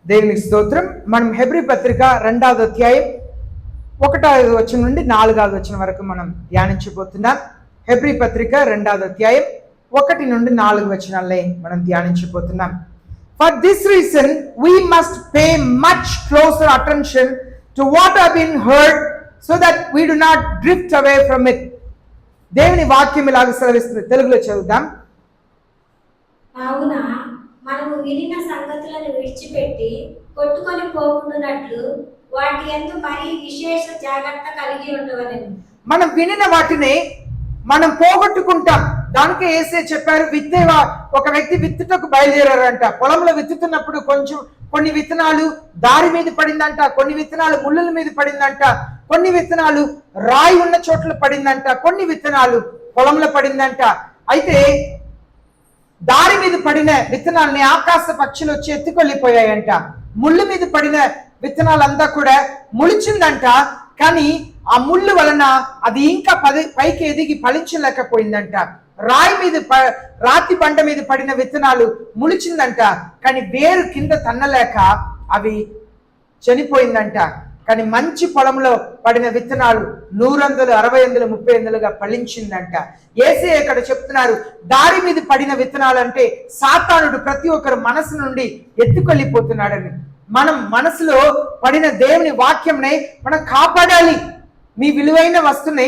దేవునికి స్తోత్రం. మనం హెబ్రీ పత్రిక 2వ అధ్యాయం 1వ వచనం నుండి 4వ వచనం వరకు మనం ధ్యానించబోతున్నాం. హెబ్రీ పత్రిక 2వ అధ్యాయం 1 నుండి 4 వచనాలే మనం ధ్యానించబోతున్నాం. For this reason we must pay much closer attention to what have been heard so that we do not drift away from it. దేవుని వాక్యం ఇలాగ సెలవిస్తుంది. తెలుగులో చదువుదాం. కావున మనము వినిన సంగతులను విడిచిపెట్టి కొట్టుకొని పోకుండానట్లు వాటి యందు మరి విశేష జాగ్రత్త కలిగి ఉండవలెను. మనం వినిన వాటిని మనం పోగొట్టుకుంటాం. దానికే యేసే చెప్పారు, ఒక వ్యక్తి విత్తుటకు బయలుదేరారంట. పొలంలో విత్తుతున్నప్పుడు కొన్ని విత్తనాలు దారి మీద పడిందంట, కొన్ని విత్తనాలు ముళ్ళుల మీద పడిందంట, కొన్ని విత్తనాలు రాయి ఉన్న చోట్ల పడిందంట, కొన్ని విత్తనాలు పొలంలో పడిందంట. అయితే దారి మీద పడిన విత్తనాలని ఆకాశ పక్షులు వచ్చి ఎత్తుకెళ్ళిపోయాయంట. ముళ్ళు మీద పడిన విత్తనాలంతా కూడా ములిచిందంట. కానీ ఆ ముళ్ళు వలన అది ఇంకా పైకి ఎదిగి ఫలించలేకపోయిందంట. రాతి బండ మీద పడిన విత్తనాలు ములిచిందంట, కానీ వేరు కింద తన్నలేక అవి చనిపోయిందంట. కానీ మంచి పొలంలో పడిన విత్తనాలు 100, 60, 30 ఫలించిందంట. యేసే ఇక్కడ చెప్తున్నారు, దారి మీద పడిన విత్తనాలు అంటే సాతానుడు ప్రతి ఒక్కరు మనసు నుండి ఎత్తుకెళ్ళిపోతున్నాడని. మనం మనసులో పడిన దేవుని వాక్యంని మనం కాపాడాలి. మీ విలువైన వస్తువుని,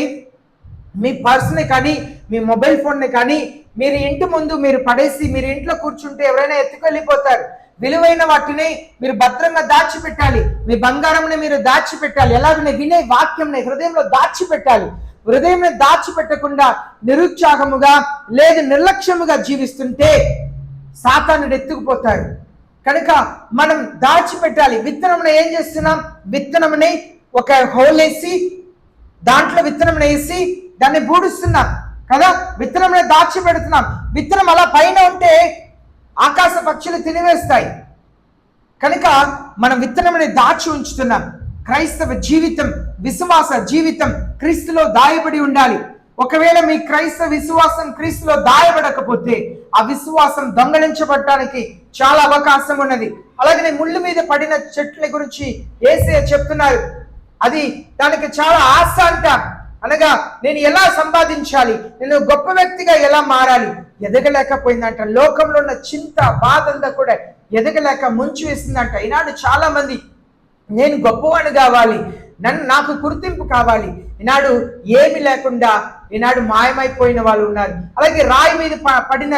మీ పర్స్ని కానీ మీ మొబైల్ ఫోన్ని కానీ మీరు ఇంటి ముందు మీరు పడేసి మీరు ఇంట్లో కూర్చుంటే ఎవరైనా ఎత్తుకెళ్ళిపోతారు. విలువైన వాటిని మీరు భద్రంగా దాచిపెట్టాలి. మీ బంగారంని మీరు దాచిపెట్టాలి. ఎలాగనే వినే వాక్యంని హృదయంలో దాచిపెట్టాలి. హృదయంని దాచిపెట్టకుండా నిరుత్సాహముగా లేదు నిర్లక్ష్యముగా జీవిస్తుంటే సాతానుడు ఎత్తుకుపోతాడు. కనుక మనం దాచిపెట్టాలి. విత్తనంని ఏం చేస్తున్నాం? విత్తనంని ఒక హోల్ వేసి దాంట్లో విత్తనం వేసి దాన్ని బూడుస్తున్నాం కదా, విత్తనం దాచి పెడుతున్నాం. విత్తనం అలా పైన ఉంటే ఆకాశ పక్షులు తినివేస్తాయి. కనుక మనం విత్తనంని దాచి ఉంచుతున్నాం. క్రైస్తవ జీవితం, విశ్వాస జీవితం క్రీస్తులో దాయబడి ఉండాలి. ఒకవేళ మీ క్రైస్తవ విశ్వాసం క్రీస్తులో దాయబడకపోతే ఆ విశ్వాసం దొంగలించబడటానికి చాలా అవకాశం ఉన్నది. అలాగే ముళ్ళు మీద పడిన చెట్ల గురించి యేసయ్య చెప్తున్నారు. అది దానికి చాలా ఆశ అంట. అనగా నేను ఎలా సంపాదించాలి, నేను గొప్ప వ్యక్తిగా ఎలా మారాలి, ఎదగలేకపోయిందంట. లోకంలో ఉన్న చింత బాధ అంతా కూడా ఎదగలేక ముంచి వేసిందంట. ఈనాడు చాలా మంది నేను గొప్పవాడు కావాలి, నాకు గుర్తింపు కావాలి, ఈనాడు ఏమి లేకుండా ఈనాడు మాయమైపోయిన వాళ్ళు ఉన్నారు. అలాగే రాయి మీద పడిన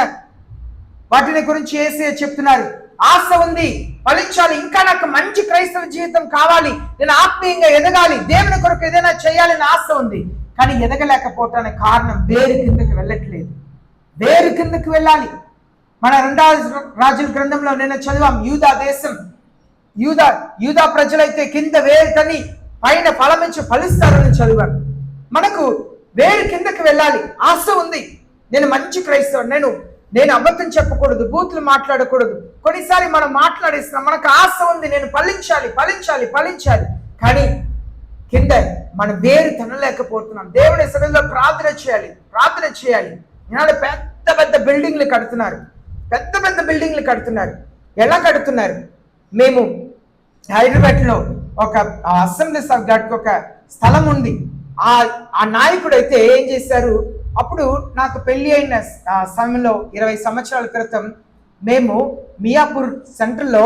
వాటిని గురించి యేసయ్య చెప్తున్నారు. ఆశ ఉంది, ఫలించాలి, ఇంకా నాకు మంచి క్రైస్తవ జీవితం కావాలి, నేను ఆత్మీయంగా ఎదగాలి, దేవుని కొరకు ఏదైనా చేయాలని ఆశ ఉంది. కానీ ఎదగలేకపోవటానికి కారణం వేరు కిందకి వెళ్ళట్లేదు. వేరు కిందకి వెళ్ళాలి. మన 2వ రాజుల గ్రంథంలో నేను చదివాం. యూదా ప్రజలైతే కింద వేరు తని పైన ఫలమించి ఫలిస్తారని చదివాను. మనకు వేరు కిందకి వెళ్ళాలి. ఆశ ఉంది, నేను మంచి క్రైస్తవుడు, నేను అబద్ధం చెప్పకూడదు, బూతులు మాట్లాడకూడదు. కొన్నిసారి మనం మాట్లాడేస్తున్నాం, మనకు ఆశ ఉంది, నేను ఫలించాలి. కానీ కింద మనం వేరు తినలేకపోతున్నాం. దేవుని సన్నిధిలో ప్రార్థన చేయాలి. ఈనాడు పెద్ద పెద్ద బిల్డింగ్లు కడుతున్నారు. ఎలా కడుతున్నారు? మేము హైదరాబాద్లో ఒక అసెంబ్లీ గడికి ఒక స్థలం ఉంది. ఆ నాయకుడు అయితే ఏం చేశారు, అప్పుడు నాకు పెళ్లి అయిన సమయంలో 20 సంవత్సరాల క్రితం మేము మియాపూర్ సెంటర్లో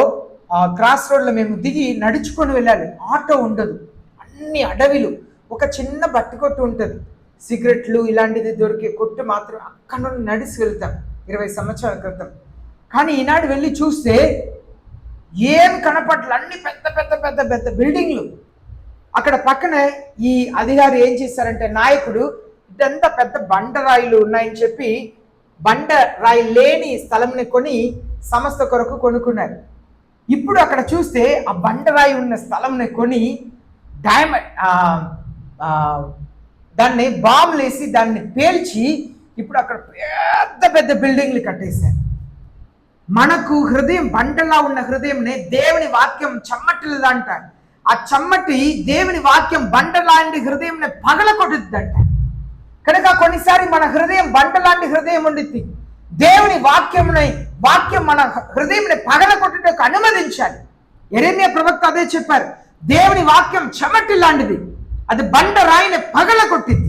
క్రాస్ రోడ్లో మేము దిగి నడుచుకొని వెళ్ళాలి. ఆటో ఉండదు, అన్ని అడవిలు, ఒక చిన్న బట్టి కొట్టు ఉంటుంది, సిగరెట్లు ఇలాంటిది దొరికే కొట్టు మాత్రం అక్కడ నుండి నడిచి వెళ్తాం 20 సంవత్సరాల క్రితం. కానీ ఈనాడు వెళ్ళి చూస్తే ఏం కనపట్ల, అన్ని పెద్ద పెద్ద పెద్ద పెద్ద బిల్డింగ్లు. అక్కడ పక్కన ఈ అధికారి ఏం చేశారంటే, నాయకుడు ఇదంతా పెద్ద బండరాయిలు ఉన్నాయని చెప్పి బండరాయి లేని స్థలంని కొని సంస్థ కొరకు కొనుక్కున్నారు. ఇప్పుడు అక్కడ చూస్తే ఆ బండరాయి ఉన్న స్థలంని కొని దాన్ని బాంబులు వేసి దాన్ని పేల్చి ఇప్పుడు అక్కడ పెద్ద పెద్ద బిల్డింగ్లు కట్టేశారు. మనకు హృదయం బండలా ఉన్న హృదయంని దేవుని వాక్యం చెమ్మటిల్లా అంటారు. ఆ చెమ్మటి దేవుని వాక్యం బండలాంటి హృదయంని పగలకొట్టుద్దంట. కనుక కొన్నిసారి మన హృదయం బండలాంటి హృదయం ఉండిద్ది. దేవుని వాక్యం మన హృదయంని పగలకొట్టుటకు అనుమతించాలి. యెరెమీయా ప్రవక్త అదే చెప్పారు. దేవుని వాక్యం చెమటి లాంటిది, అది బండ రాయిని పగల కొట్టింది.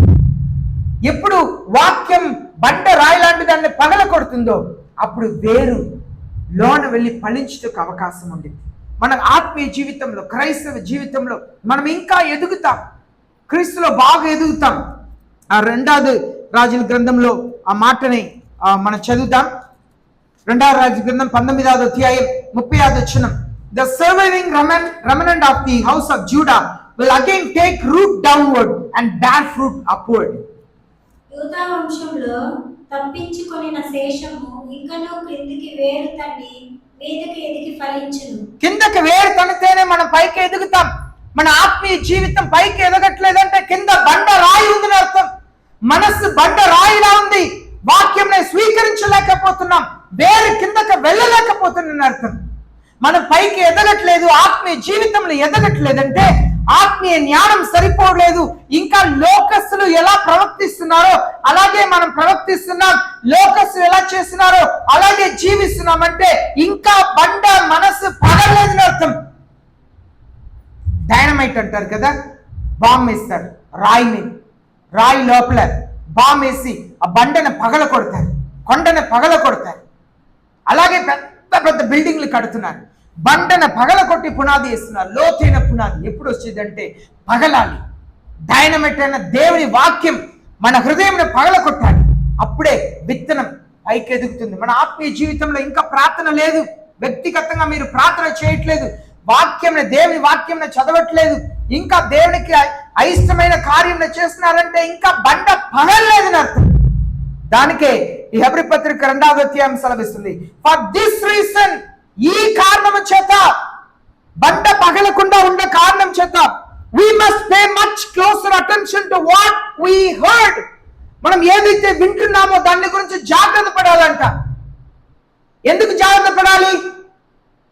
ఎప్పుడు వాక్యం బండ రాయి లాంటి దాన్ని పగల కొడుతుందో అప్పుడు వేరు లోన వెళ్ళి ఫలించుటకు అవకాశం ఉండింది. మన ఆత్మీయ జీవితంలో, క్రైస్తవ జీవితంలో మనం ఇంకా ఎదుగుతాం, క్రీస్తులో బాగా ఎదుగుతాం. ఆ 2వ రాజుల గ్రంథంలో ఆ మాటని మనం చదువుతాం. 2వ రాజుల గ్రంథం 19వ అధ్యాయం 30వ వచనం. The surviving remnant of the house of Judah will again take root downward and bear fruit upward. యూదా వంశంలో తప్పించుకొనిన శేషము ఇంకనూ క్రిందికి వేరు తన్ని మీదకి ఎదిగి ఫలించును. కిందకి వేరు తనితేనే మనం పైకి ఎదుగుతాం. మన ఆత్మీయ జీవితం పైకి ఎదగట్లేదంటే కింద బండ రాయి ఉందని అర్థం. మనస్సు బండ రాయిలా ఉంది, వాక్యంని స్వీకరించలేకపోతున్నాం, వేరు కిందకి వెళ్ళలేకపోతున్నాం అర్థం. మనం పైకి ఎదగట్లేదు, ఆత్మీయ జీవితంలో ఎదగట్లేదంటే ఆత్మీయ జ్ఞానం సరిపోలేదు. ఇంకా లోకస్తులు ఎలా ప్రవర్తిస్తున్నారో అలాగే మనం ప్రవర్తిస్తున్నాం, లోకస్తులు ఎలా చేస్తున్నారో అలాగే జీవిస్తున్నామంటే ఇంకా బండ మనసు పగలేదని అర్థం. డైనమైట్ అంటారు కదా, బాంబు వేస్తారు రాయి మీద, రాయి లోపల బాంబు వేసి ఆ బండను పగల కొడతారు, కొండను పగల కొడతారు. అలాగే పెద్ద పెద్ద బిల్డింగ్లు కడుతున్నారు, బండను పగల కొట్టి పునాది వేస్తున్నారు. లోతైన పునాది ఎప్పుడు వచ్చేదంటే పగలాలి. డైనమైట్ అయిన దేవుని వాక్యం మన హృదయంలో పగల కొట్టాలి, అప్పుడే విత్తనం పైకి ఎదుగుతుంది. మన ఆత్మీయ జీవితంలో ఇంకా ప్రార్థన లేదు, వ్యక్తిగతంగా మీరు ప్రార్థన చేయట్లేదు, వాక్యంని దేవుని వాక్యంని చదవట్లేదు, ఇంకా దేవునికి అయిష్టమైన కార్యం చేస్తున్నారంటే ఇంకా బండ పగలలేదని అర్థం. దానికే ఈ హెబ్రీ పత్రిక 2వ అధ్యాయం సెలవిస్తుంది. ఫర్ దిస్ రీజన్, ఈ కారణం చేత, బండ పగలకుండా ఉన్న కారణం చేత we must pay much closer attention to what we heard. మనం ఏదైతే వింటున్నామో దాని గురించి జాగ్రత్త పడాలంట. ఎందుకు జాగ్రత్త పడాలి?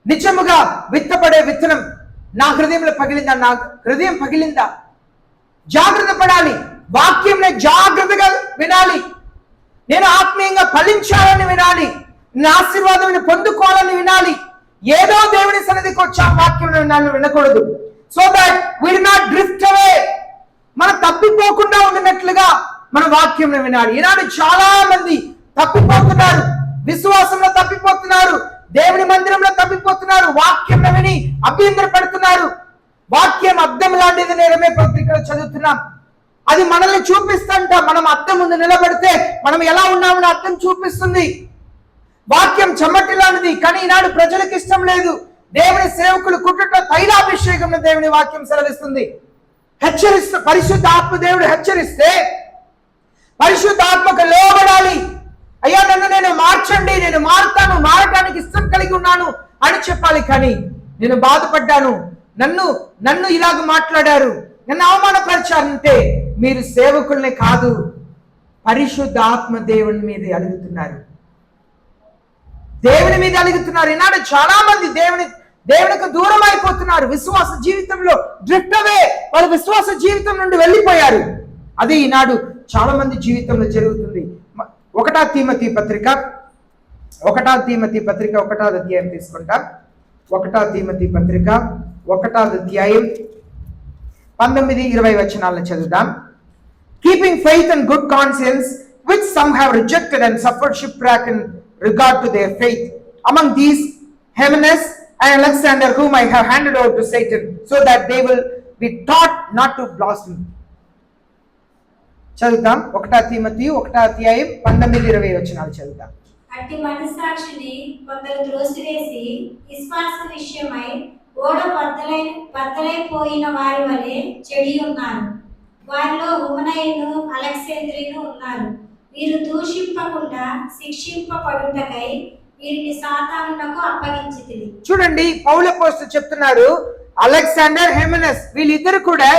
నిజముగా విత్తపడే విత్తనం నా హృదయంలో పగిలిందా, నా హృదయం పగిలిందా? జాగ్రత్త పడాలి, వాక్యంని జాగ్రత్తగా వినాలి. నేను ఆత్మీయంగా ఫలించాలని వినాలి, నా ఆశీర్వాదం పొందుకోవాలని వినాలి. ఏదో దేవుని సన్నిధికి వచ్చా వాక్యం వినకూడదు. So that we do not drift away. మనం తప్పిపోకుండా ఉండినట్లుగా మన వాక్యం వినాలి. ఈనాడు చాలా మంది తప్పిపోతున్నారు, విశ్వాసంలో తప్పిపోతున్నారు, దేవుని మందిరంలో తప్పిపోతున్నారు, వాక్యం విని అభ్యంతర పడుతున్నారు. వాక్యం అద్దం లాంటిది. నేరమే పత్రికలో చదువుతున్నాం, అది మనల్ని చూపిస్తంట. మనం అద్దం ముందు నిలబడితే మనం ఎలా ఉన్నామని అద్దం చూపిస్తుంది. వాక్యం చెమటి లాంటిది, కానీ ఈనాడు ప్రజలకు ఇష్టం లేదు. దేవుని సేవకులు కుట్టుట తైలాభిషేకం దేవుని వాక్యం సెలవిస్తుంది. హెచ్చరిస్తూ పరిశుద్ధ ఆత్మ దేవుడు హెచ్చరిస్తే పరిశుద్ధ ఆత్మకు లోబడాలి. అయ్యా నన్ను నేను మార్చండి, నేను మారుతాను, మారటానికి ఇష్టం కలిగి ఉన్నాను అని చెప్పాలి. కానీ నేను బాధపడ్డాను, నన్ను ఇలాగ మాట్లాడారు, నన్ను అవమానపరిచారంటే మీరు సేవకుల్ని కాదు, పరిశుద్ధ ఆత్మ దేవుని మీద అలుగుతున్నారు, దేవుని మీద అలుగుతున్నారు. ఈనాడు చాలా మంది దేవునికి దూరం అయిపోతున్నారు. విశ్వాస జీవితంలో డ్రిఫ్ట్ అవే, వాళ్ళు విశ్వాస జీవితం నుండి వెళ్ళిపోయారు. అది ఈనాడు చాలా మంది జీవితంలో జరుగుతుంది. 1వ తీమోతి పత్రిక 1వ అధ్యాయం తీసుకుంటాం. 1వ తీమోతి పత్రిక 1వ అధ్యాయం 19-20 వచనాలను చదువుదాం. Keeping faith and good conscience which some have rejected and suffered shipwreck in regard to their faith. Among these, Hymenaeus and Alexander, whom I have handed over to Satan, so that they will be taught not to blaspheme. చదువుతాం. 1వ తీమోతి 1వ అధ్యాయం 19-20 వచనాలు చదువుతాం. అట్టి మనస్సాక్షిని కొందరు త్రోసివేసి విశ్వాస విషయమై ఓడ బద్దలైపోయిన వారి వలె చెడి ఉన్నారు. వారిలో హుమనయును అలెగ్జాంద్రీయును ఉన్నారు. వీరు దూషింపకుండా శిక్షింపబడుటకై వీరిని సాతానునకు అప్పగించితిరి. చూడండి, పౌలు అపోస్తలుడు చెప్తున్నారు, అలెగ్జాండర్, హైమెనస్ వీళ్ళిద్దరు కూడా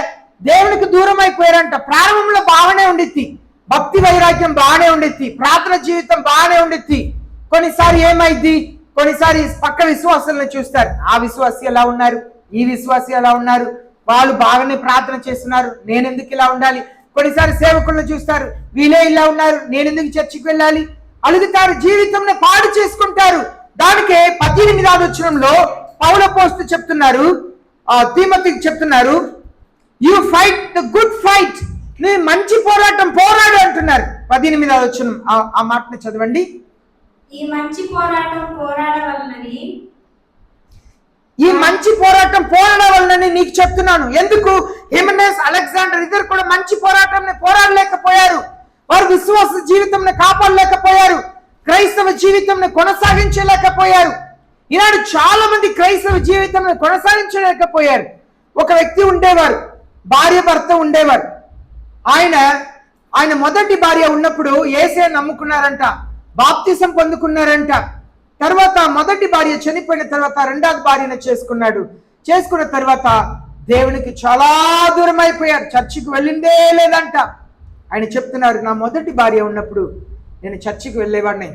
దేవునికి దూరం అయిపోయారంట. ప్రారంభంలో బాగానే ఉండిద్ది, భక్తి వైరాగ్యం బాగానే ఉండిద్ది, ప్రార్థన జీవితం బాగానే ఉండిద్ది. కొన్నిసారి ఏమైద్ది, కొన్నిసారి పక్క విశ్వాసాలను చూస్తారు, ఆ విశ్వాసి ఎలా ఉన్నారు, ఈ విశ్వాసి ఎలా ఉన్నారు, వాళ్ళు బాగానే ప్రార్థన చేస్తున్నారు, నేనెందుకు ఇలా ఉండాలి. కొన్నిసారి సేవకులను చూస్తారు, వీళ్ళే ఇలా ఉన్నారు, నేనెందుకు చర్చికి వెళ్ళాలి, అలుగుతారు, జీవితంలో పాడు చేసుకుంటారు. దానికే 18వ వచనంలో పౌలు అపోస్తలుడు చెప్తున్నారు, తీమోతికి చెప్తున్నారు, you fight the good fight, నీ మంచి పోరాటం పోరాడు అంటున్నారు. 18వ వచనం ఆ మాటను చదవండి. ఈ మంచి పోరాటం పోరాడవలనని, ఈ మంచి పోరాటం పోరాడవలనని నీకు చెప్తున్నాను. ఎందుకు? హిమెనెస్, అలెగ్జాండర్ ఇద్దరు కూడా మంచి పోరాటం పోరాడలేకపోయారు. వారు విశ్వాస జీవితం కాపాడలేకపోయారు, క్రైస్తవ జీవితం కొనసాగించలేకపోయారు. ఈనాడు చాలా మంది క్రైస్తవ జీవితం కొనసాగించలేకపోయారు. ఒక వ్యక్తి ఉండేవారు, భార్య భర్త ఉండేవారు. ఆయన మొదటి భార్య ఉన్నప్పుడు యేసయ్య నమ్ముకున్నారంట, బాప్తిసం పొందుకున్నారంట. తర్వాత మొదటి భార్య చనిపోయిన తర్వాత రెండవ భార్యను చేసుకున్న తర్వాత దేవునికి చాలా దూరం అయిపోయారు, చర్చికి వెళ్ళిందే లేదంట. ఆయన చెప్తున్నారు, నా మొదటి భార్య ఉన్నప్పుడు నేను చర్చికి వెళ్ళేవాడిని,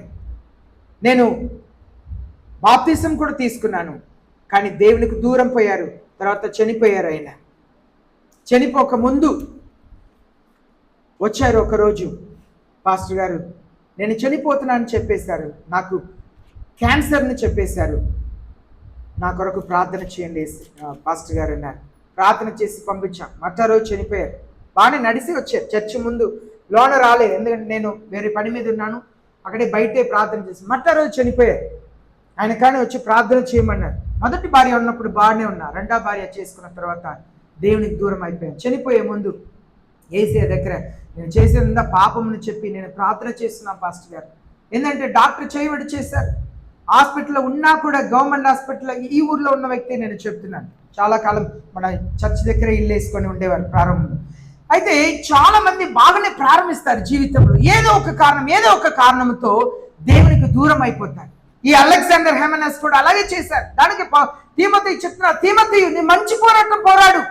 నేను బాప్తిసం కూడా తీసుకున్నాను, కానీ దేవునికి దూరం పోయారు. తర్వాత చనిపోయారు. ఆయన చనిపోక ముందు వచ్చారు ఒకరోజు, పాస్టర్ గారు నేను చనిపోతున్నానని చెప్పేశారు, నాకు క్యాన్సర్ని చెప్పేశారు, నా కొరకు ప్రార్థన చేయండి పాస్టర్ గారు అన్నారు. ప్రార్థన చేసి పంపించాం. మరో రోజు చనిపోయారు. బాగానే నడిసి వచ్చారు, చర్చి ముందు, లోన రాలేదు, ఎందుకంటే నేను వేరే పని మీద ఉన్నాను, అక్కడే బయటే ప్రార్థన చేసి. మరో రోజు చనిపోయారు. ఆయన కానీ వచ్చి ప్రార్థన చేయమన్నారు. మొదటి భార్య ఉన్నప్పుడు బాగానే ఉన్నారు, రెండో భార్య చేసుకున్న తర్వాత దేవునికి దూరం అయిపోయాను. చనిపోయే ముందు యేసయ్య దగ్గర నేను చేసేదంతా పాపంని చెప్పి నేను ప్రార్థన చేస్తున్నాను పాస్టర్ గారు. ఏంటంటే డాక్టర్ చేయబడి చేశారు, హాస్పిటల్లో ఉన్నా కూడా, గవర్నమెంట్ హాస్పిటల్లో ఈ ఊర్లో ఉన్న వ్యక్తి నేను చెప్తున్నాను. చాలా కాలం మన చర్చ్ దగ్గర ఇల్లు వేసుకొని ఉండేవారు ప్రారంభంలో. అయితే చాలా మంది బాగానే ప్రారంభిస్తారు జీవితంలో, ఏదో ఒక కారణంతో దేవునికి దూరం అయిపోతారు. ఈ అలెగ్జాండర్ హెమెనస్ కూడా అలాగే చేశారు. దానికి తీమోతికి చెప్తున్నారు, తీమోతి నీ మంచి పోరాటం పోరాడు,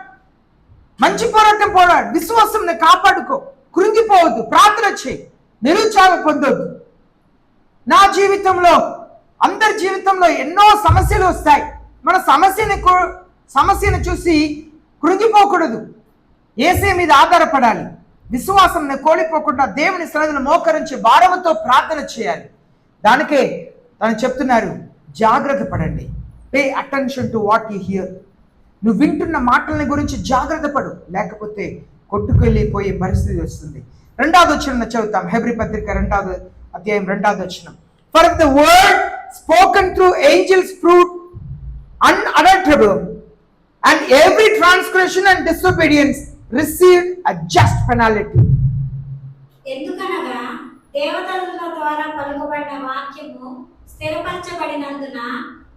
విశ్వాసం కాపాడుకో, కృంగిపోవద్దు, ప్రార్థన చేయి, నిరుత్సాహం పొందొద్దు. నా జీవితంలో, అందరి జీవితంలో ఎన్నో సమస్యలు వస్తాయి. మన సమస్యను చూసి కృంగిపోకూడదు, యేసయ్య మీద ఆధారపడాలి, విశ్వాసం కోల్పోకుండా దేవుని సన్నిధిలో మోకరించి భారముతో ప్రార్థన చేయాలి. దానికే తను చెప్తున్నారు, జాగ్రత్త పడండి, pay attention to what you here. నువ్వు వింటున్న మాటలని గురించి జాగ్రత్త పడు, లేకపోతే కొట్టుకెళ్ళిపోయే పరిస్థితి వస్తుంది. 2వ వచనం చదువుతాం, హెబ్రీ పత్రిక 2వ అధ్యాయం 2వ వచనం. For if the word spoken through angels proved unutterable, and every transgression and disobedience received a just penalty. ఎందుకనగా దేవదూతల ద్వారా పలుకబడిన వాక్యము స్థిరపరచబడినందున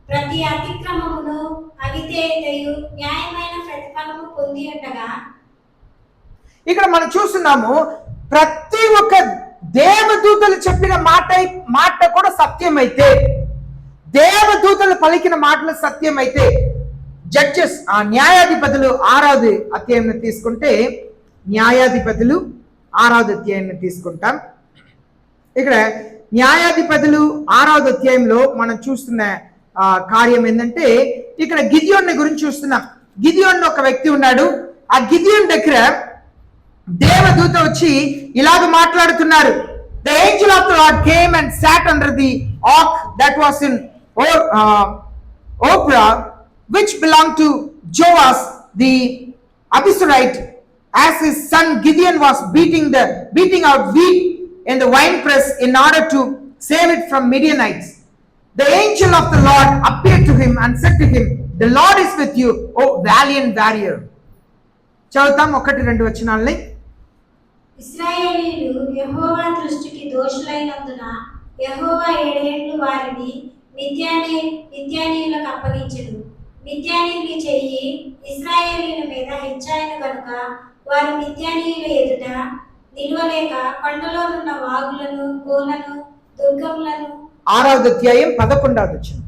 ప్రతి అతిక్రమమును అవిధేయతయు న్యాయమైన ప్రతిఫలము పొంది ఉండగా. ఇక్కడ మనం చూస్తున్నాము, ప్రతి ఒక్క దేవదూతలు చెప్పిన మాట కూడా సత్యమైతే, దేవదూతలు పలికిన మాటలు సత్యమైతే, జడ్జెస్ ఆ న్యాయాధిపతులు 6వ అధ్యాయం తీసుకుంటే, న్యాయాధిపతులు 6వ అధ్యాయాన్ని తీసుకుంటాం. ఇక్కడ న్యాయాధిపతులు 6వ అధ్యాయంలో మనం చూస్తున్న కార్యం ఏంటంటే, ఇక్కడ గిదియోన్ని గురించి చూస్తున్నాం. గిదియోన్ ఒక వ్యక్తి ఉన్నాడు. ఆ గిదియోన్ దగ్గర దేవదూత వచ్చి ఇలాగ మాట్లాడుతున్నారు. The angel of the Lord came and sat under the oak that was in Ophrah, which belonged to Joash the Abiezrite, as his son Gideon was beating out wheat in the winepress in order to save it from Midianites. The angel of the Lord appeared to him and said to him, the Lord is with you, O valiant warrior. చదువుతాం 1-2 వచనాలని. ఇశ్రాయేలీయులు యెహోవా దృష్టికి దోషులైనందున యెహోవా 7 ఏళ్లు వారిని మిద్యానీయులకు అప్పగించెను. మిద్యానీయుల చెయ్యి ఇశ్రాయేలీయుల మీద హెచ్చాయను గనుక వారు మిద్యానీయుల ఎదుట నిలవలేక కొండలోనున్న వాగులను, గోలను, దుర్గములను. 6వ అధ్యాయం 11వ వచనం,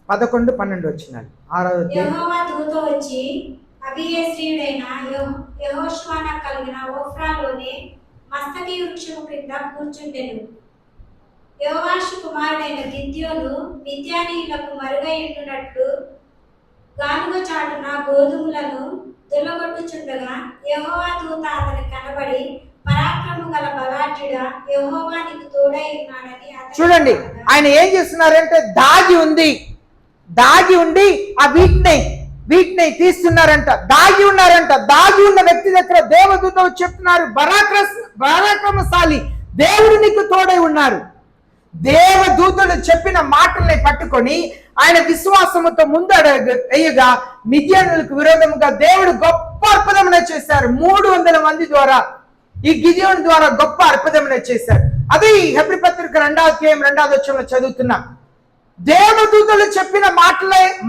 11-12 వచనాలు. 6వ అధ్యాయం. యెహోవా దూత వచ్చి అబీయెజ్రీయుడైన యెహోషువన కలిగిన ఓఫ్రాలోనే మస్తకి వృక్షము క్రింద కూర్చుండెను. యోవాషు కుమారుడైన గిద్యోను మిద్యానీయులకు మరుగై ఉండునట్లు గానుగ చాటున గోధుమలను దుల్లగొట్టుచుండగా యెహోవా దూత అతనికి కనబడి, పరాక్రమము గల బలాఢ్యుడా, యెహోవా నీకు తోడై ఉన్నాడని. చూడండి, ఆయన ఏం చేస్తున్నారంటే, దాగి ఉండి ఆ వీటిని తీస్తున్నారంట, దాగి ఉన్నారంట. దాగి ఉన్న వ్యక్తి దగ్గర దేవదూత వచ్చి చెప్తున్నారు, పరాక్రమశాలి, దేవుడు నీకు తోడై ఉన్నారు. దేవదూతలు చెప్పిన మాటల్ని పట్టుకొని ఆయన విశ్వాసముతో వేయగా మిద్యానులకు విరోధముగా దేవుడు గొప్ప అద్భుతమునే చేశారు. 300 మంది ద్వారా, ఈ గిదియోను ద్వారా గొప్ప అద్భుతమునే చేశారు. అది హెబ్రీ పత్రిక 2వ అధ్యాయం 2వ వచనంలో చదువుతున్నాం. దేవదూతలు చెప్పిన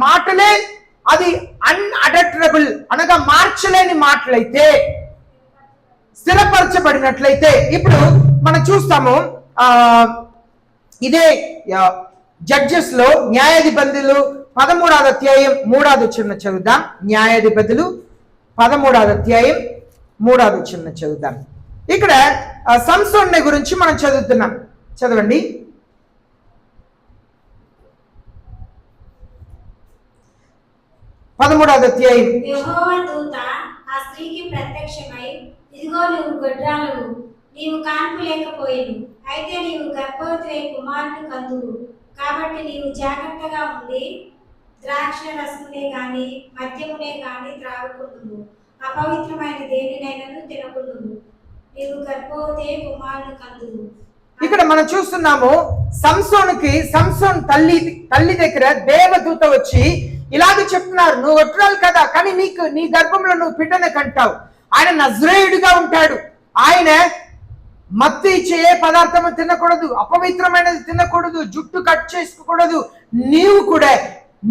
మాటలే అది అన్అడల్టరబుల్ అనగా మార్చలేని మాటలైతే, స్థిరపరచబడినట్లయితే, ఇప్పుడు మనం చూస్తాము ఇదే జడ్జెస్ లో న్యాయాధిపతులు 13వ అధ్యాయం 3వ వచనం చదువుదాం. న్యాయాధిపతులు 13వ అధ్యాయం 3వ వచనం చదువుదాం. ఇక్కడ సంసోను గురించి మనం చదువుతున్నాం. చదవండి. 13వ అధ్యాయం. యెహోవా దూత ఆ స్త్రీకి ప్రత్యక్షమై, ఇదిగో నువ్వు గొడ్రాలవు, నీవు కాన్పు లేకపోయేను, అయితే నీవు గర్భవతి అయి కుమారుని కందువు. కాబట్టి నీవు జాగ్రత్తగా ఉండి ద్రాక్ష రసమునే గాని మద్యమునే గాని త్రాగకుండుము, అపవిత్రమైన దేనినైనను తినకుండుము, నీవు గర్భవతి అయి కుమారుని కందువు. ఇక్కడ మనం చూస్తున్నాము, సంసోన్ తల్లి దగ్గర దేవదూత వచ్చి ఇలాగ చెప్తున్నారు, నువ్వు ఒట్రాలు కదా, కానీ నీ గర్భంలో నువ్వు బిడ్డని కంటావు. ఆయన నజరేయుడిగా ఉంటాడు. ఆయన మత్తు ఇచ్చే ఏ పదార్థము తినకూడదు, అపవిత్రమైనది తినకూడదు, జుట్టు కట్ చేసుకోకూడదు. నీవు కూడా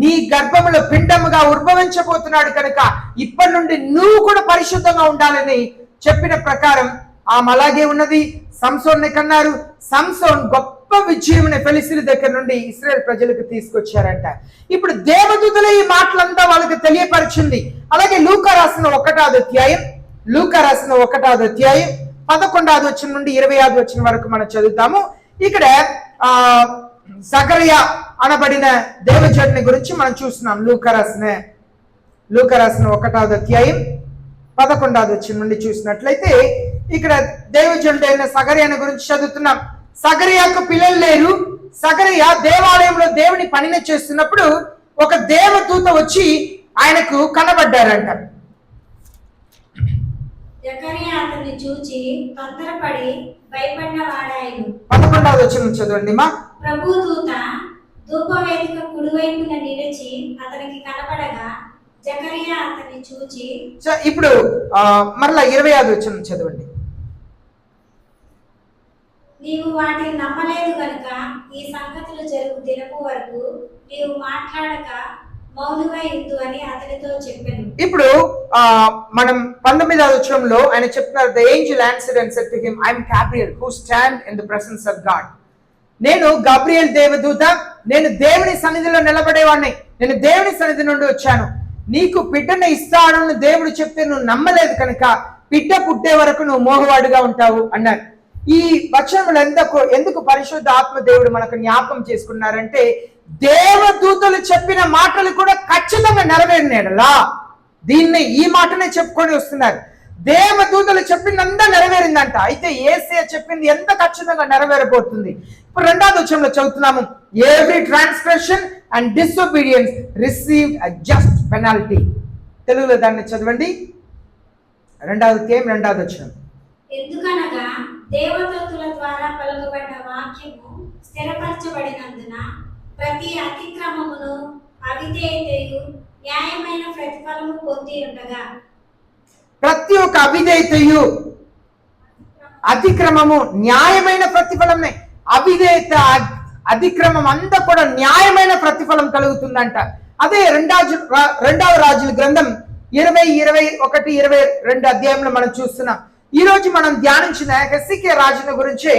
నీ గర్భములో పిండముగా ఉద్భవించబోతున్నాడు కనుక ఇప్పటి నుండి నువ్వు కూడా పరిశుద్ధంగా ఉండాలని చెప్పిన ప్రకారం ఆమె అలాగే ఉన్నది. సంసోన్ని కన్నారు. సంసోన్ గొప్ప విజయముని ఫిలిస్తీయుల దగ్గర నుండి ఇశ్రాయేల్ ప్రజలకు తీసుకొచ్చారంట. ఇప్పుడు దేవదూతలు ఈ మాటలంతా వాళ్ళకి తెలియపరిచింది. అలాగే లూకా రాసిన 1వ అధ్యాయం 11వ వచనం నుండి 25వ వచనం వరకు మనం చదువుతాము. ఇక్కడ సకరియా అనబడిన దేవజనుని గురించి మనం చూస్తున్నాం. లూకా రాసిన 1వ అధ్యాయం 11వ వచనం నుండి చూసినట్లయితే ఇక్కడ దేవజనుడైన సకరియాని గురించి చదువుతున్నాం. సకరియాకు పిల్లలు లేరు. సకరియా దేవాలయంలో దేవుని పనిని చేస్తున్నప్పుడు ఒక దేవదూత వచ్చి ఆయనకు కనబడ్డారంట. జకరియా అతన్ని చూచి తొందరపడి భయపడిన వాడాయను. 11వ వచనం చదవండి మా. ప్రభు దూత ధూపవేదిక కుడివైపున నిలిచి అతనికి కనబడగా జకరియా అతన్ని చూచి. ఇప్పుడు మరలా 25వ వచనం చదవండి. నీవు వాటిని నమ్మలేదు గనుక ఈ సంగతులు జరుగు దినము వరకు నీవు మాట్లాడక మౌనమై ఉండు అని అతనితో చెప్పాను. ఇప్పుడు మనం 19వ వచనంలో ఆయన చెప్తున్నారు, the angel answered and said to him, I am Gabriel who stand in the presence of God. నేను గబ్రియల్ దేవదూత, నేను దేవుని సన్నిధిలో నిలబడేవాడిని, నేను దేవుని సన్నిధి నుండి వచ్చాను. నీకు బిడ్డను ఇస్తానని దేవుడు చెప్తే నువ్వు నమ్మలేదు కనుక బిడ్డ పుట్టే వరకు నువ్వు మోహవాడుగా ఉంటావు అన్నారు. ఈ వచనములు ఎందుకు పరిశుద్ధ ఆత్మ దేవుడు మనకు జ్ఞాపకం చేసుకున్నారంటే, దేవదూతలు చెప్పిన మాటలు కూడా ఖచ్చితంగా నెరవేరినేలా ఈ మాటనే చెప్పుకొని వస్తున్నారు. దేవదూతలు చెప్పిందంతా నెరవేరిందంట. అయితే యేసయ్య చెప్పింది ఎంత ఖచ్చితంగా నెరవేరబోతుంది. ఇప్పుడు 2వ వచనంలో చదువుతున్నాము, every transgression and disobedience received a just penalty. తెలుగులో దాన్ని చదవండి. 2వ అధ్యాయం 2వ వచనం. ఎందుకనగా దేవదూతల ద్వారా పలుకబడిన వాక్యము స్థిరపరచబడినందున ప్రతి అతిక్రమమును అవిధేయతయు న్యాయమైన ప్రతిఫలము పొంది ఉండగా. ప్రతి ఒక్క అవిధేయతయు అతిక్రమము న్యాయమైన ప్రతిఫలమే. అవిధేయత అతిక్రమం అంతా కూడా న్యాయమైన ప్రతిఫలం కలుగుతుందంట. అదే 2వ రాజుల గ్రంథం 20-21-22 అధ్యాయంలో మనం చూస్తున్నాం. ఈ రోజు మనం ధ్యానించిన హెస్సికియా రాజుల గురించే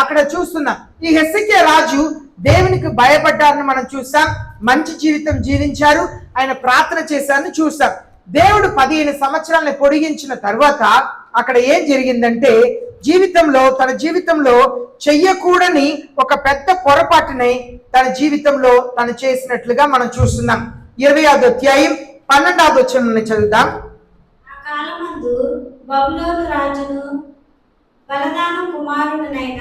అక్కడ చూస్తున్నాం. ఈ హెస్సికియా రాజు దేవునికి భయపడ్డారని మనం చూసాం. మంచి జీవితం జీవించారు, ఆయన ప్రార్థన చేశారని చూసాం. దేవుడు 15 సంవత్సరాలను పొడిగించిన తర్వాత అక్కడ ఏం జరిగిందంటే, తన జీవితంలో చెయ్యకూడని ఒక పెద్ద పొరపాటుని తన జీవితంలో తను చేసినట్లుగా మనం చూస్తున్నాం. 20వ అధ్యాయం 12వ వచనాన్ని చదువుదాం. ఆ కాలమందు బబులోను రాజును బలదాను కుమారుడునైన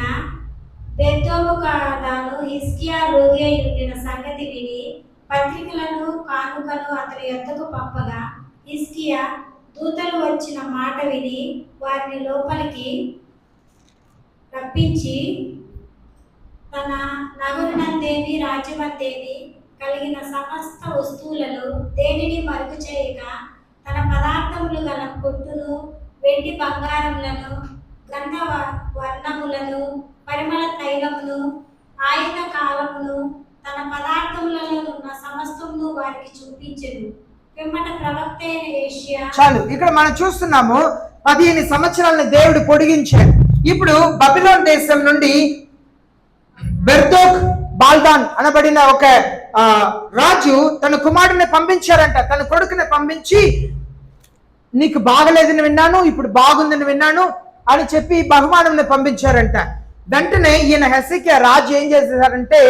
బెల్తోబుకాదాను హిజ్కియా రోగి అయి ఉండిన సంగతి విని పత్రికలను కానుకను అతని యొద్దకు పంపగా హిజ్కియా దూతలు వచ్చిన మాట విని వారిని లోపలికి రప్పించి తన నగరునందేమి రాజ్యమందేమి కలిగిన సమస్త వస్తువులను దేనిని మరుగు చేయక తన పదార్థములు గల కొట్టును వెండి బంగారములను గంధ వర్ణములను పరిమళ తైలమును ఆయుధ కాలమును తన పదార్థములలో ఉన్న సమస్తమును వారికి చూపించెను. పిమ్మట ప్రవక్త అయిన యేషయా చాలు, ఇక్కడ మనం చూస్తున్నాము 15 సంవత్సరాలను దేవుడు పొడిగించాడు. ఇప్పుడు బబిలోన్ దేశం నుండి బెర్దోక్ బాల్దాన్ అనబడిన ఒక రాజు తన కుమారుడిని పంపించారంట. తన కొడుకుని పంపించి, నీకు బాగలేదని విన్నాను, ఇప్పుడు బాగుందని విన్నాను అని చెప్పి బహుమానం పంపించారంట. వెంటనే ఈయన హెసికియా రాజు ఏం చేశారంటే,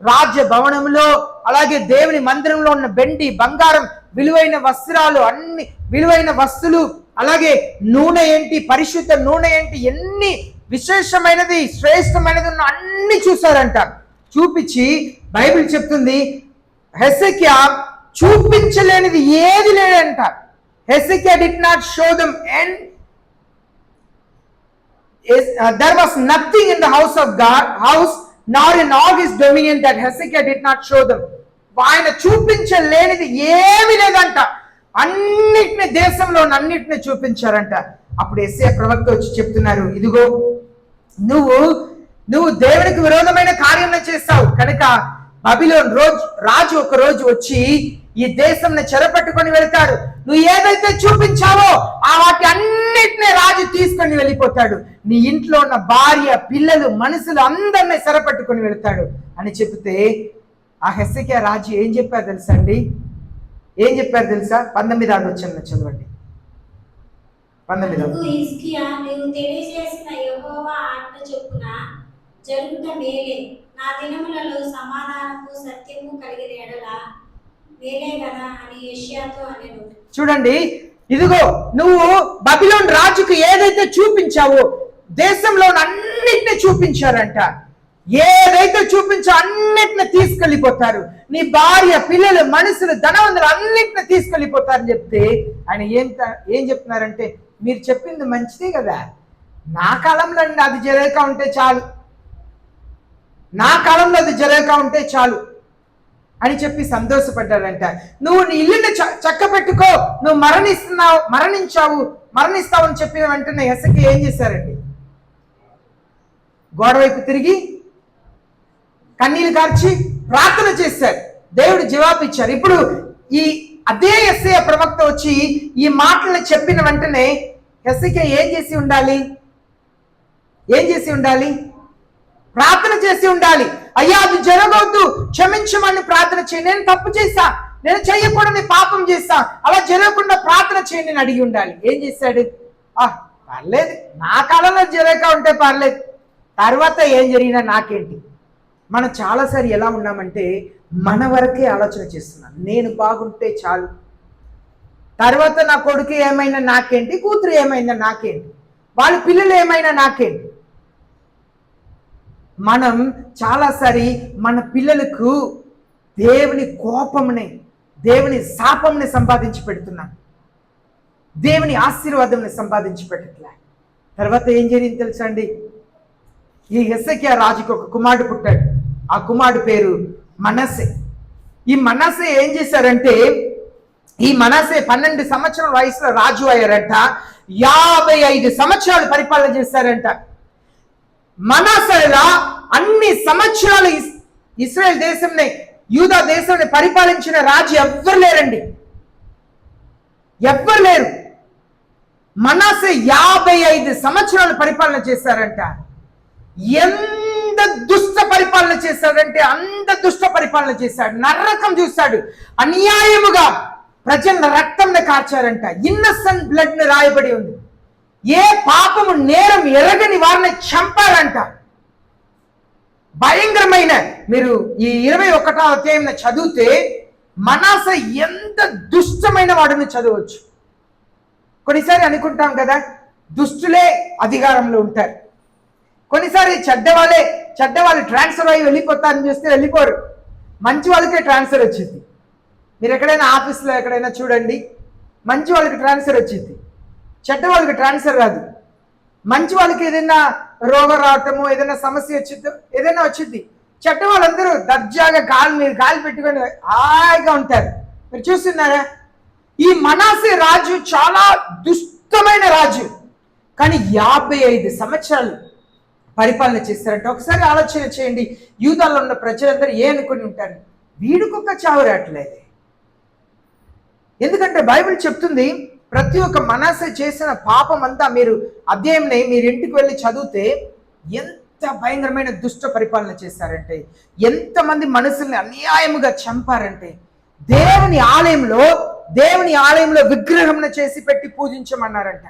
రాజ్య భవనంలో అలాగే దేవుని మందిరంలో ఉన్న వెండి బంగారం విలువైన వస్త్రాలు, అన్ని విలువైన వస్తువులు, అలాగే నూనె ఏంటి, పరిశుద్ధ నూనె ఏంటి, ఎన్ని విశేషమైనది శ్రేష్టమైనది ఉన్న అన్ని చూశారంట. చూపించి బైబిల్ చెప్తుంది హెసికియా చూపించలేనిది ఏది లేదంట. హెసికియా did not show them and there was nothing in the house of God house nor in all his dominion that Hezekiah did not show them. ఆయన చూపించలేనిది ఏమీ లేదంట. అన్నిటిని దేశంలో అన్నిటిని చూపించారంట. అప్పుడు యెషయా ప్రవక్త వచ్చి చెప్తున్నారు, ఇదిగో నువ్వు దేవునికి విరోధమైన కార్యం చేస్తావు కనుక బబిలోన్ రాజు ఒక రోజు వచ్చి ఈ దేశంని చెరపట్టుకొని వెళ్తాడు. నువ్వు ఏదైతే చూపించావో ఆ వాటి అన్నిటినీ రాజు తీసుకొని వెళ్ళిపోతాడు. నీ ఇంట్లో ఉన్న భార్య, పిల్లలు, మనుషులు అందరినీ చెరపట్టుకొని వెళ్తాడు అని చెప్తే ఆ హెసికియా రాజు ఏం చెప్పారు తెలుసా అండి? ఏం చెప్పారు తెలుసా? 19వ వచనం చదవండి. 19వ. హిజ్కియా, నీవు తెలియజేసిన యెహోవా ఆజ్ఞ చొప్పున జరుగుట మేలే. నా దినములలో సమాధానము సత్యము కలిగిన ఎడల మేలే కదా అని యెషయాతో అనెను. చూడండి, ఇదిగో నువ్వు బబిలోన్ రాజుకు ఏదైతే చూపించావో దేశంలో అన్నిటిని చూపించారంట. ఏదైతే చూపించో అన్నిటిని తీసుకెళ్ళిపోతారు. నీ భార్య, పిల్లలు, మనుషులు, ధనవంతులు అన్నిటిని తీసుకెళ్ళిపోతారని చెప్తే ఆయన ఏం చెప్తున్నారంటే, మీరు చెప్పింది మంచిదే కదా, నా కాలంలో అది జరగక ఉంటే చాలు, నా కాలంలో అది జరగక ఉంటే చాలు అని చెప్పి సంతోషపడ్డాడంట. నువ్వు నీ ఇల్లుని చక్క పెట్టుకో, నువ్వు మరణిస్తావు అని చెప్పిన వెంటనే హెసికియా ఏం చేశారండి? గోడ వైపు తిరిగి కన్నీళ్లు కార్చి ప్రార్థన చేశారు. దేవుడు జవాబు ఇచ్చారు. ఇప్పుడు అదే యెషయా ప్రవక్త వచ్చి ఈ మాటలను చెప్పిన వెంటనే హెసికియా ఏం చేసి ఉండాలి? ప్రార్థన చేసి ఉండాలి. అయ్యా, అది జరగవద్దు, క్షమించమని ప్రార్థన చేయి. నేను తప్పు చేశా, నేను చేయకూడని పాపం చేశా, అలా జరగకుండా ప్రార్థన చేయండి అని అడిగి ఉండాలి. ఏం చేశాడు? పర్లేదు, నా కాలంలో జరగక ఉంటే పర్లేదు, తర్వాత ఏం జరిగినా నాకేంటి. మనం చాలాసారి ఎలా ఉన్నామంటే మన వరకే ఆలోచన చేస్తున్నాం. నేను బాగుంటే చాలు, తర్వాత నా కొడుకు ఏమైనా నాకేంటి, కూతురు ఏమైనా నాకేంటి, వాళ్ళ పిల్లలు ఏమైనా నాకేంటి. మనం చాలాసారి మన పిల్లలకు దేవుని కోపంని, దేవుని శాపంని సంపాదించి పెడుతున్నాం, దేవుని ఆశీర్వాదంని సంపాదించి పెట్టట్లే. తర్వాత ఏం జరిగింది తెలుసా అండి? ఈ హెసికియా రాజుకు ఒక కుమారుడు పుట్టాడు. ఆ కుమారుడు పేరు మనస్సే. ఈ మనస్సే ఏం చేశారంటే, ఈ మనస్సే 12 సంవత్సరాల వయసులో రాజు అయ్యారంట. 55 సంవత్సరాలు పరిపాలన చేశారంట. మనస్సేలా అన్ని సంవత్సరాలు ఇశ్రాయేల్ దేశంని, యూదా దేశాన్ని పరిపాలించిన రాజు ఎవ్వరు లేరండి, ఎవ్వరు లేరు. మనస్సే 55 సంవత్సరాలు పరిపాలన చేశారంట. ఎంత దుష్ట పరిపాలన చేశాడంటే అంత దుష్ట పరిపాలన చేశాడు. నరకం చూశాడు. అన్యాయముగా ప్రజల రక్తంని కార్చారంట. ఇన్నసెంట్ బ్లడ్ ని రాయబడి ఉంది. ఏ పాపము నేరం ఎరగని వారిని చంపారంట. భయంకరమైన, మీరు ఈ 21వ అధ్యాయం చదివితే మనస్సే ఎంత దుష్టమైన వాడిని చదవచ్చు. కొన్నిసారి అనుకుంటాం కదా, దుష్టులే అధికారంలో ఉంటారు. కొన్నిసారి చెడ్డవాళ్ళు ట్రాన్స్ఫర్ అయ్యి వెళ్ళిపోతారని చూస్తే వెళ్ళిపోరు. మంచి వాళ్ళకే ట్రాన్స్ఫర్ వచ్చింది. మీరు ఎక్కడైనా ఆఫీస్లో ఎక్కడైనా చూడండి, మంచి వాళ్ళకి ట్రాన్స్ఫర్ వచ్చింది, చెడ్డ వాళ్ళకి ట్రాన్స్ఫర్ రాదు. మంచి వాళ్ళకి ఏదైనా రోగం రావటము, ఏదైనా సమస్య వచ్చిందో ఏదైనా వచ్చింది, చెడ్డ వాళ్ళందరూ దర్జాగా కాలు మీద కాలు పెట్టుకొని హాయిగా ఉంటారు. మీరు చూస్తున్నారా? ఈ మనాసే రాజు చాలా దుష్టమైన రాజు, కానీ 55 సంవత్సరాలు పరిపాలన చేస్తారంట. ఒకసారి ఆలోచన చేయండి, యూదాలో ఉన్న ప్రజలందరూ ఏ అనుకుని ఉంటారు, వీడికొక చావు రావట్లేదు. ఎందుకంటే బైబిల్ చెప్తుంది, ప్రతి ఒక్క మనసే చేసిన పాపం అంతా మీరు అధ్యాయంని మీరు ఇంటికి వెళ్ళి చదివితే ఎంత భయంకరమైన దుష్ట పరిపాలన చేశారంటే, ఎంతమంది మనుషుల్ని అన్యాయముగా చంపారంటే, దేవుని ఆలయంలో విగ్రహం చేసి పెట్టి పూజించమన్నారంట.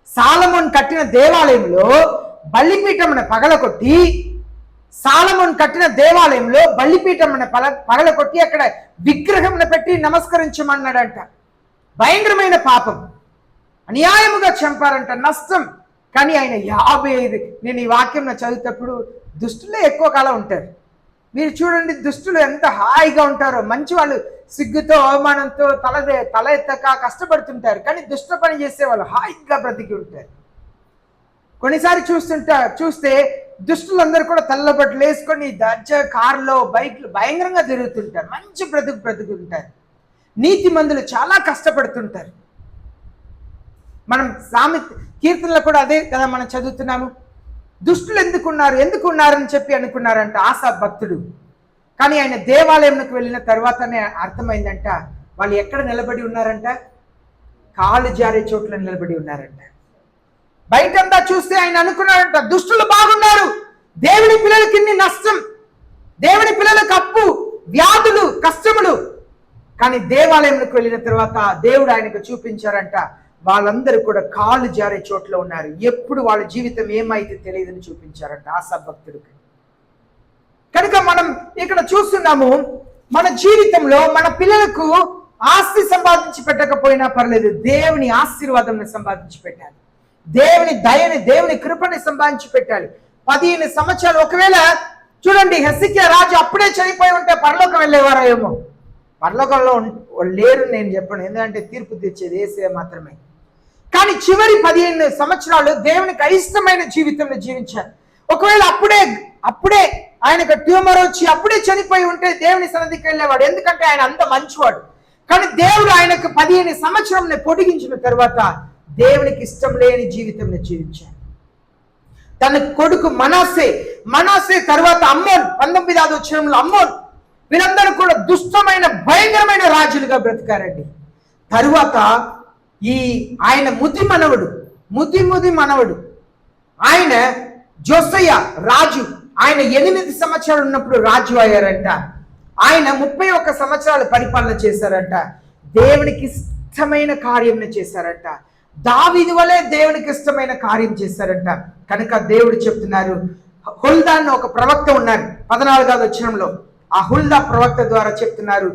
సాలమోన్ కట్టిన దేవాలయంలో బలిపీఠమును పగలకొట్టి, పగలకొట్టి అక్కడ విగ్రహంను పెట్టి నమస్కరించమన్నాడంట. భయంకరమైన పాపం, అన్యాయముగా చంపారంట, నష్టం. కానీ ఆయన 55, నేను ఈ వాక్యం చదివేటప్పుడు దుష్టులే ఎక్కువ కాలం ఉంటారు. మీరు చూడండి, దుష్టులు ఎంత హాయిగా ఉంటారో. మంచి వాళ్ళు సిగ్గుతో అవమానంతో తల ఎత్తక కష్టపడుతుంటారు, కానీ దుష్ట పని చేసే వాళ్ళు హాయిగా బ్రతికి ఉంటారు. కొన్నిసారి చూస్తే దుష్టులందరూ కూడా తెల్లబట్టలు వేసుకొని దర్జా కారులో బైక్లు భయంకరంగా తిరుగుతుంటారు, మంచి బ్రతుకుంటారు. నీతి మందులు చాలా కష్టపడుతుంటారు. మనం కీర్తనలో కూడా అదే కదా మనం చదువుతున్నాము. దుష్టులు ఎందుకున్నారని చెప్పి అనుకున్నారంట ఆసా భక్తుడు. కానీ ఆయన దేవాలయంలోకి వెళ్ళిన తర్వాతనే అర్థమైందంట, వాళ్ళు ఎక్కడ నిలబడి ఉన్నారంట, కాలు జారే చోట్ల నిలబడి ఉన్నారంట. బయటంతా చూస్తే ఆయన అనుకున్నారంట, దుష్టులు బాగున్నారు, దేవుని పిల్లలకి ఇన్ని నష్టం, దేవుని పిల్లలకు అప్పు, వ్యాధులు, కష్టములు. కానీ దేవాలయంలోకి వెళ్ళిన తర్వాత దేవుడు ఆయనకు చూపించారంట, వాళ్ళందరూ కూడా కాలు జారే చోట్ల ఉన్నారు. ఎప్పుడు వాళ్ళ జీవితం ఏమైతే తెలియదని చూపించారంట ఆసా భక్తుడికి. కనుక మనం ఇక్కడ చూస్తున్నాము, మన జీవితంలో మన పిల్లలకు ఆస్తి సంపాదించి పెట్టకపోయినా పర్లేదు, దేవుని ఆశీర్వాదం సంపాదించి పెట్టాలి, దేవుని దయని, దేవుని కృపని సంపాదించి పెట్టాలి. 15 సంవత్సరాలు, ఒకవేళ చూడండి, హెసికియా రాజు అప్పుడే చనిపోయి ఉంటే పరలోకం వెళ్ళేవారో ఏమో. పరలోకంలో లేరు నేను చెప్పను, ఎందుకంటే తీర్పు తెచ్చేది యేసే మాత్రమే. కానీ చివరి 15 సంవత్సరాలు దేవునికి అయిష్టమైన జీవితంలో జీవించారు. ఒకవేళ అప్పుడే ఆయనకు ట్యూమర్ వచ్చి అప్పుడే చనిపోయి ఉంటే దేవుని సన్నిధికి వెళ్ళేవాడు, ఎందుకంటే ఆయన అంత మంచివాడు. కానీ దేవుడు ఆయనకు 15 సంవత్సరం పొడిగించిన తర్వాత దేవునికి ఇష్టం లేని జీవితంలో జీవించాడు. తన కొడుకు మనాసే తర్వాత అమ్మోన్, 19వ వచనంలో అమ్మోన్, వీరందరూ కూడా దుష్టమైన భయంకరమైన రాజులుగా బ్రతికారండి. తరువాత ఆయన ముది మనవడు ఆయన జోసయ్య రాజు, ఆయన 8 సంవత్సరాలు ఉన్నప్పుడు రాజు అయ్యారంట. ఆయన 31 సంవత్సరాలు పరిపాలన చేశారంట. దేవునికి ఇష్టమైన కార్యం చేశారంట. దావీదు వలె దేవునికి ఇష్టమైన కార్యం చేశారంట. కనుక దేవుడు చెప్తున్నారు, హుల్దా అన్న ఒక ప్రవక్త ఉన్నారు 14వ వచనంలో. ఆ హుల్దా ప్రవక్త ద్వారా చెప్తున్నారు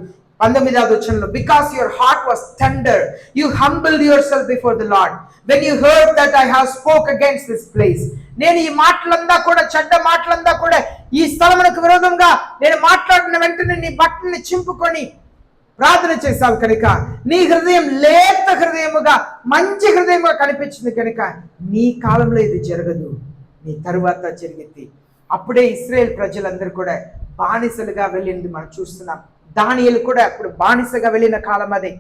19వ వచనంలో, because your heart was tender, you humbled your self before the lord, when you heard that I have spoke against this place. నేను ఈ మాటలంతా కూడా, చెడ్డ మాటలంతా కూడా, ఈ స్థలమునకు విరోధంగా నేను మాట్లాడిన వెంటనే నీ బట్టల్ని చింపుకొని ప్రార్థన చేశావు కనుక, నీ హృదయం లేత హృదయముగా, మంచి హృదయముగా కనిపించింది కనుక నీ కాలంలో ఇది జరగదు, నీ తరువాత జరిగింది. అప్పుడే ఇశ్రాయేల్ ప్రజలందరూ కూడా బానిసలుగా వెళ్ళింది మనం చూస్తున్నాం. దానియేలు కూడా అప్పుడు బానిసగా వెళ్ళిన కాలం అదే.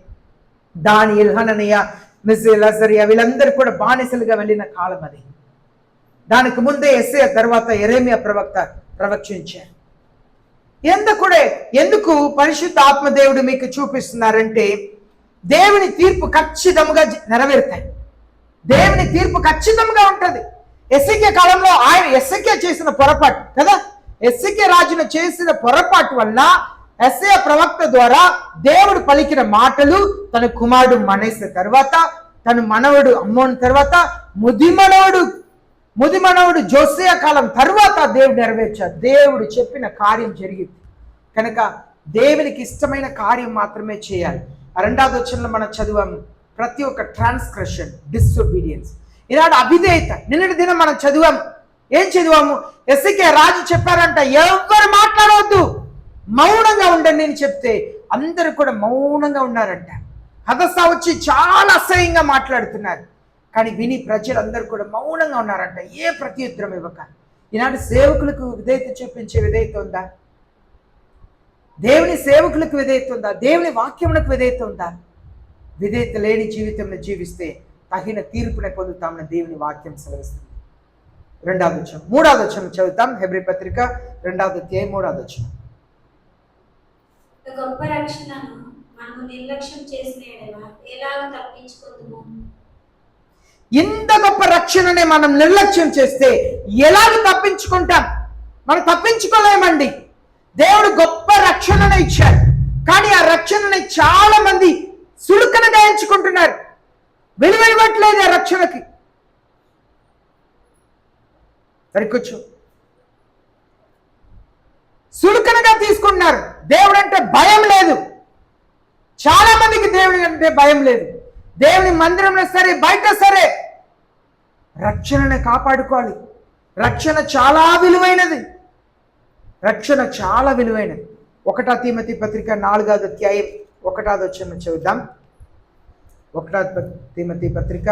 దానియేలు, హననీయ, మిజేల్, అజరియా వీళ్ళందరూ కూడా బానిసలుగా వెళ్ళిన కాలం అది. దానికి ముందే యెషయా, తర్వాత యెరెమీయా ప్రవక్త ప్రవచించారు. ఎందుకు పరిశుద్ధ ఆత్మదేవుడు మీకు చూపిస్తున్నారంటే, దేవుని తీర్పు ఖచ్చితంగా నెరవేరుతాయి. దేవుని తీర్పు ఖచ్చితంగా ఉంటుంది. యెషయా కాలంలో యెషయా చేసిన పొరపాటు కదా, యెషయా రాజును చేసిన పొరపాటు వల్ల యెషయా ప్రవక్త ద్వారా దేవుడు పలికిన మాటలు, తన కుమారుడు మనస్సే తర్వాత, తన మనవడు అమ్మోన్ తర్వాత, ముది మనవడు జోసియా కాలం తర్వాత దేవుడు నెరవేర్చాడు. దేవుడు చెప్పిన కార్యం జరిగింది కనుక దేవునికి ఇష్టమైన కార్యం మాత్రమే చేయాలి. 2వ వచనంలో మనం చదివాము, ప్రతి ఒక్క ట్రాన్స్గ్రెషన్, డిసొబీడియన్స్. ఈనాడు అవిధేయత. నిన్నటి దినం మనం చదివాము. ఏం చదివాము? యెషయా రాజు చెప్పారంట, ఎవరు మాట్లాడవద్దు, మౌనంగా ఉండండి అని చెప్తే అందరూ కూడా మౌనంగా ఉన్నారంట. హదస్సా వచ్చి చాలా అసహ్యంగా మాట్లాడుతున్నారు, కానీ విని ప్రజలందరూ కూడా మౌనంగా ఉన్నారంట, ఏ ప్రత్యుత్తరం ఇవ్వక. ఈనాడు సేవకులకు విధేయత చూపించే విధేయత ఉందా? దేవుని సేవకులకు విధేయత ఉందా? దేవుని వాక్యములకు విధేయత ఉందా? విధేయత లేని జీవితంలో జీవిస్తే తగిన తీర్పునే పొందుతామని దేవుని వాక్యం సెలవిస్తుంది. 2వ వచనం 3వ వచనం చదువుతాం. హెబ్రీ పత్రిక 2వ అధ్యాయం 3వ వచనం. గొప్ప రక్షణను మనము నిర్లక్ష్యం చేసిన ఎడల ఎలాగ తప్పించుకుందాము? ఇంత గొప్ప రక్షణనే మనం నిర్లక్ష్యం చేస్తే ఎలాగ తప్పించుకుంటాం? మనం తప్పించుకోలేమండి. దేవుడు గొప్ప రక్షణను ఇచ్చాడు, కానీ ఆ రక్షణని చాలా మంది సులుకనగా ఎంచుకుంటున్నారు, విలువైనట్లేదు ఆ రక్షణకి. సరికొచ్చు సులుకనగా తీసుకుంటున్నారు. దేవుడు అంటే భయం లేదు. చాలా మందికి దేవుడి అంటే భయం లేదు. దేవుని మందిరంలో సరే, బయట సరే, రక్షణను కాపాడుకోవాలి. రక్షణ చాలా విలువైనది. రక్షణ చాలా విలువైనది. 1 తిమోతి పత్రిక 4వ అధ్యాయం 1వ వచనం చదువుదాం. 1 తిమోతి పత్రిక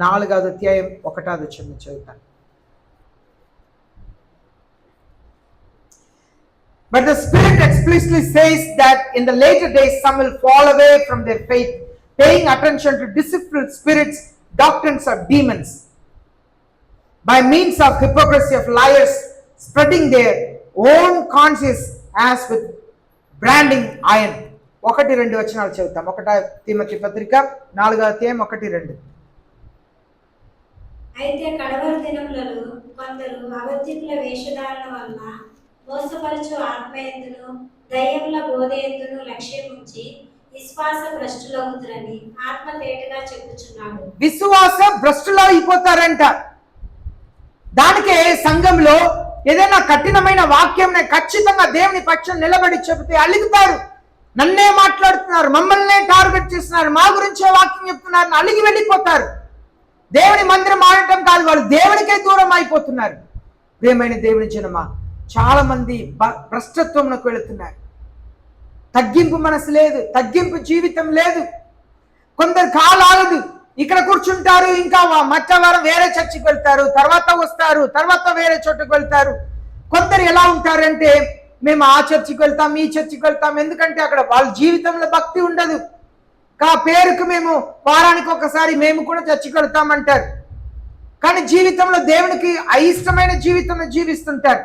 4వ అధ్యాయం 1వ వచనం చదువుతాం. But the Spirit explicitly says that in the later days some will fall away from their faith, paying attention to deceitful spirits, doctrines of demons, by means of hypocrisy of liars, spreading their own conscience as with branding iron. 1-2 వచనాలు చదువుతాం. 1 Timothy పత్రిక 4వ అధ్యాయం 1-2. అయితే కడవరి దినములలో కొందరు అబద్ధికుల వేషధారణ వలన మోసపరచు ఆత్మయందును దయ్యముల బోధయందును లక్ష్యముంచి విశ్వాస భ్రష్టులగుదురని ఆత్మ తేటగా చెప్పుచున్నాడు. విశ్వాస భ్రష్టులు అయిపోతారంట. దానికే సంఘంలో ఏదైనా కఠినమైన వాక్యం ఖచ్చితంగా దేవుని పక్షం నిలబడి చెబితే అలిగుతారు. నన్నే మాట్లాడుతున్నారు, మమ్మల్నే టార్గెట్ చేస్తున్నారు, మా గురించే వాక్యం చెప్తున్నారు, అలిగి వెళ్ళిపోతారు. దేవుని మందిరం ఆడటం కాదు, వాళ్ళు దేవునికే దూరం అయిపోతున్నారు. ప్రియమైన దేవుని జనమా, చాలా మంది భ్రష్టత్వంలోకి వెళుతున్నారు. తగ్గింపు మనసు లేదు, తగ్గింపు జీవితం లేదు. కొందరు కాలాగదు, ఇక్కడ కూర్చుంటారు, ఇంకా మధ్యవారం వేరే చర్చికి వెళ్తారు, తర్వాత వస్తారు, తర్వాత వేరే చోటుకు వెళ్తారు. కొందరు ఎలా ఉంటారంటే, మేము ఆ చర్చికి వెళ్తాం, ఈ చర్చికి వెళ్తాం, ఎందుకంటే అక్కడ వాళ్ళ జీవితంలో భక్తి ఉండదు. పేరుకు మేము వారానికి ఒకసారి మేము కూడా చర్చికి వెళ్తామంటారు, కానీ జీవితంలో దేవునికి అయిష్టమైన జీవితం జీవిస్తుంటారు.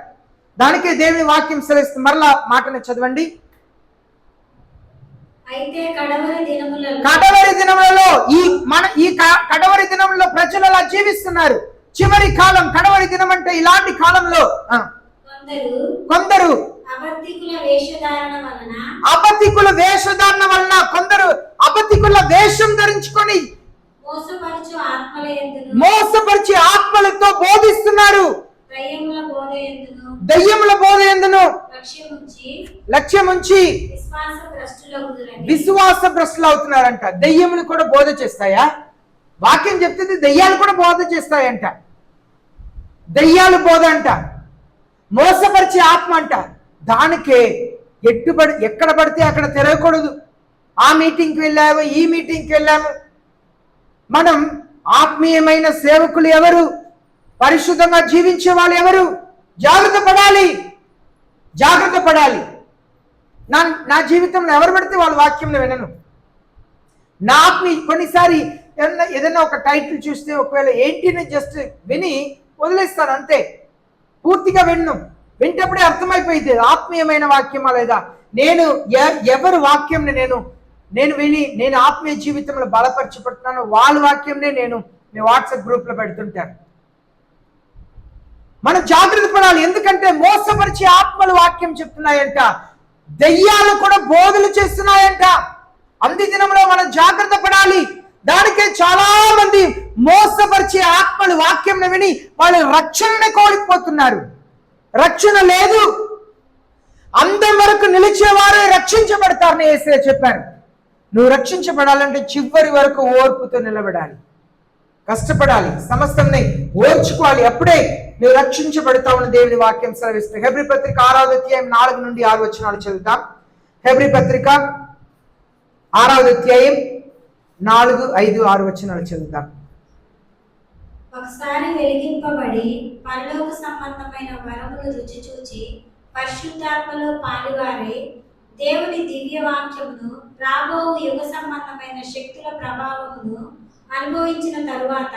దానికే దేవుని వాక్యం సెలవిస్తుంది. మరలా మాటని చదవండి. అయితే కడవరి దినములలో ఈ కడవరి దినములలో ప్రజలు అలా జీవిస్తున్నారు. చివరి కాలం, కడవరి దినం అంటే ఇలాంటి కాలంలో కొందరు అబద్ధికుల వేషధారణ వలన కొందరు అబద్ధికుల వేషం ధరించుకొని మోసపరిచి ఆత్మలతో బోధిస్తున్నారు. దయ్యముల బోధయందును లక్ష్యముంచి విశ్వాస భ్రష్టులు అవుతున్నారంట. దయ్యములు కూడా బోధ చేస్తాయా? వాక్యం చెప్తుంది దయ్యాలు కూడా బోధ చేస్తాయంట. దయ్యాలు బోధ అంట, మోసపరిచే ఆత్మ అంట. దానికే ఎక్కడ పడితే అక్కడ తిరగకూడదు. ఆ మీటింగ్కి వెళ్ళాము, ఈ మీటింగ్కి వెళ్ళాము. మనం ఆత్మీయమైన సేవకులు ఎవరు, పరిశుద్ధంగా జీవించే వాళ్ళు ఎవరు? జాగ్రత్త పడాలి. నా జీవితంలో ఎవరు పడితే వాళ్ళ వాక్యంలో వినను. నా ఆత్మీ కొన్నిసారి ఏదైనా ఒక టైటిల్ చూస్తే ఒకవేళ ఏంటిని జస్ట్ విని వదిలేస్తాను, అంతే. పూర్తిగా వింటప్పుడే అర్థమైపోయింది ఆత్మీయమైన వాక్యమా లేదా. నేను ఎవరి వాక్యంని నేను విని నేను ఆత్మీయ జీవితంలో బలపరచబడుతున్నాను, వాళ్ళ వాక్యంనే నేను మీ వాట్సాప్ గ్రూప్లో పెడుతుంటాను. మనం జాగ్రత్త పడాలి, ఎందుకంటే మోసపరిచే ఆత్మలు వాక్యం చెప్తున్నాయంట, దయ్యాలు కూడా బోధలు చేస్తున్నాయంట. అంది దినంలో మనం జాగ్రత్త పడాలి. దానికే చాలా మంది మోసపరిచే ఆత్మలు వాక్యం విని వాళ్ళు రక్షణని కోల్పోతున్నారు. రక్షణ లేదు. అందం వరకు నిలిచేవారే రక్షించబడతారని యేసయ్య చెప్పారు. నువ్వు రక్షించబడాలంటే చివరి వరకు ఓర్పుతో నిలబడాలి, కష్టపడాలి, సమస్తంని ఓర్చుకోవాలి. అప్పుడే నువ్వు రక్షించబడతావని దేవుని వాక్యం సెలవిస్తుంది. హెబ్రీ పత్రిక 6వ అధ్యాయం 4 నుండి 6 వచనాలు చదువుతాం. హెబ్రీ పత్రిక 6వ అధ్యాయం 4, 5, 6 వచనాలు చదువుతాం. ఒకసారి వెలిగింపబడి పరలోక సంబంధమైన వరములు రుచి చూచి పరిశుద్ధాత్మలో పాలువారే దేవుని దివ్య వాక్యమును రాబో యుగ సంబంధమైన శక్తుల ప్రభావమును అనుభవించిన తరువాత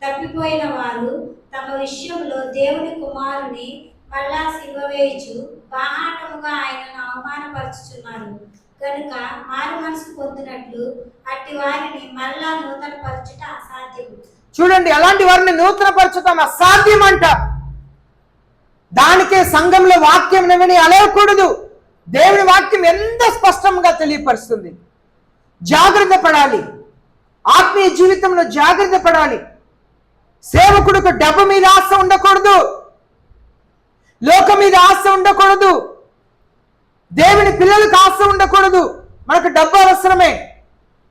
తప్పిపోయిన వారు తమ విషయంలో దేవుని కుమారుని మళ్ళా సిలువవేయచు బాహాటముగా ఆయనను అవమానపరచుచున్నారు. కనుక మారు మనసు పొందినట్లు అట్టి వారిని మళ్ళా నూతన పరచుట అసాధ్యము. చూడండి, అలాంటి వారిని నూతన పరచడం అసాధ్యం అంట. దానికే సంఘంలో వాక్యం విని అలయకూడదు. దేవుని వాక్యం ఎంత స్పష్టంగా తెలియపరుస్తుంది. జాగ్రత్త పడాలి, ఆత్మీయ జీవితంలో జాగ్రత్త పడాలి. సేవకుడికి డబ్బు మీద ఆశ ఉండకూడదు, లోకం మీద ఆశ ఉండకూడదు, దేవుని పిల్లలకు ఆశ ఉండకూడదు. మనకు డబ్బు అవసరమే,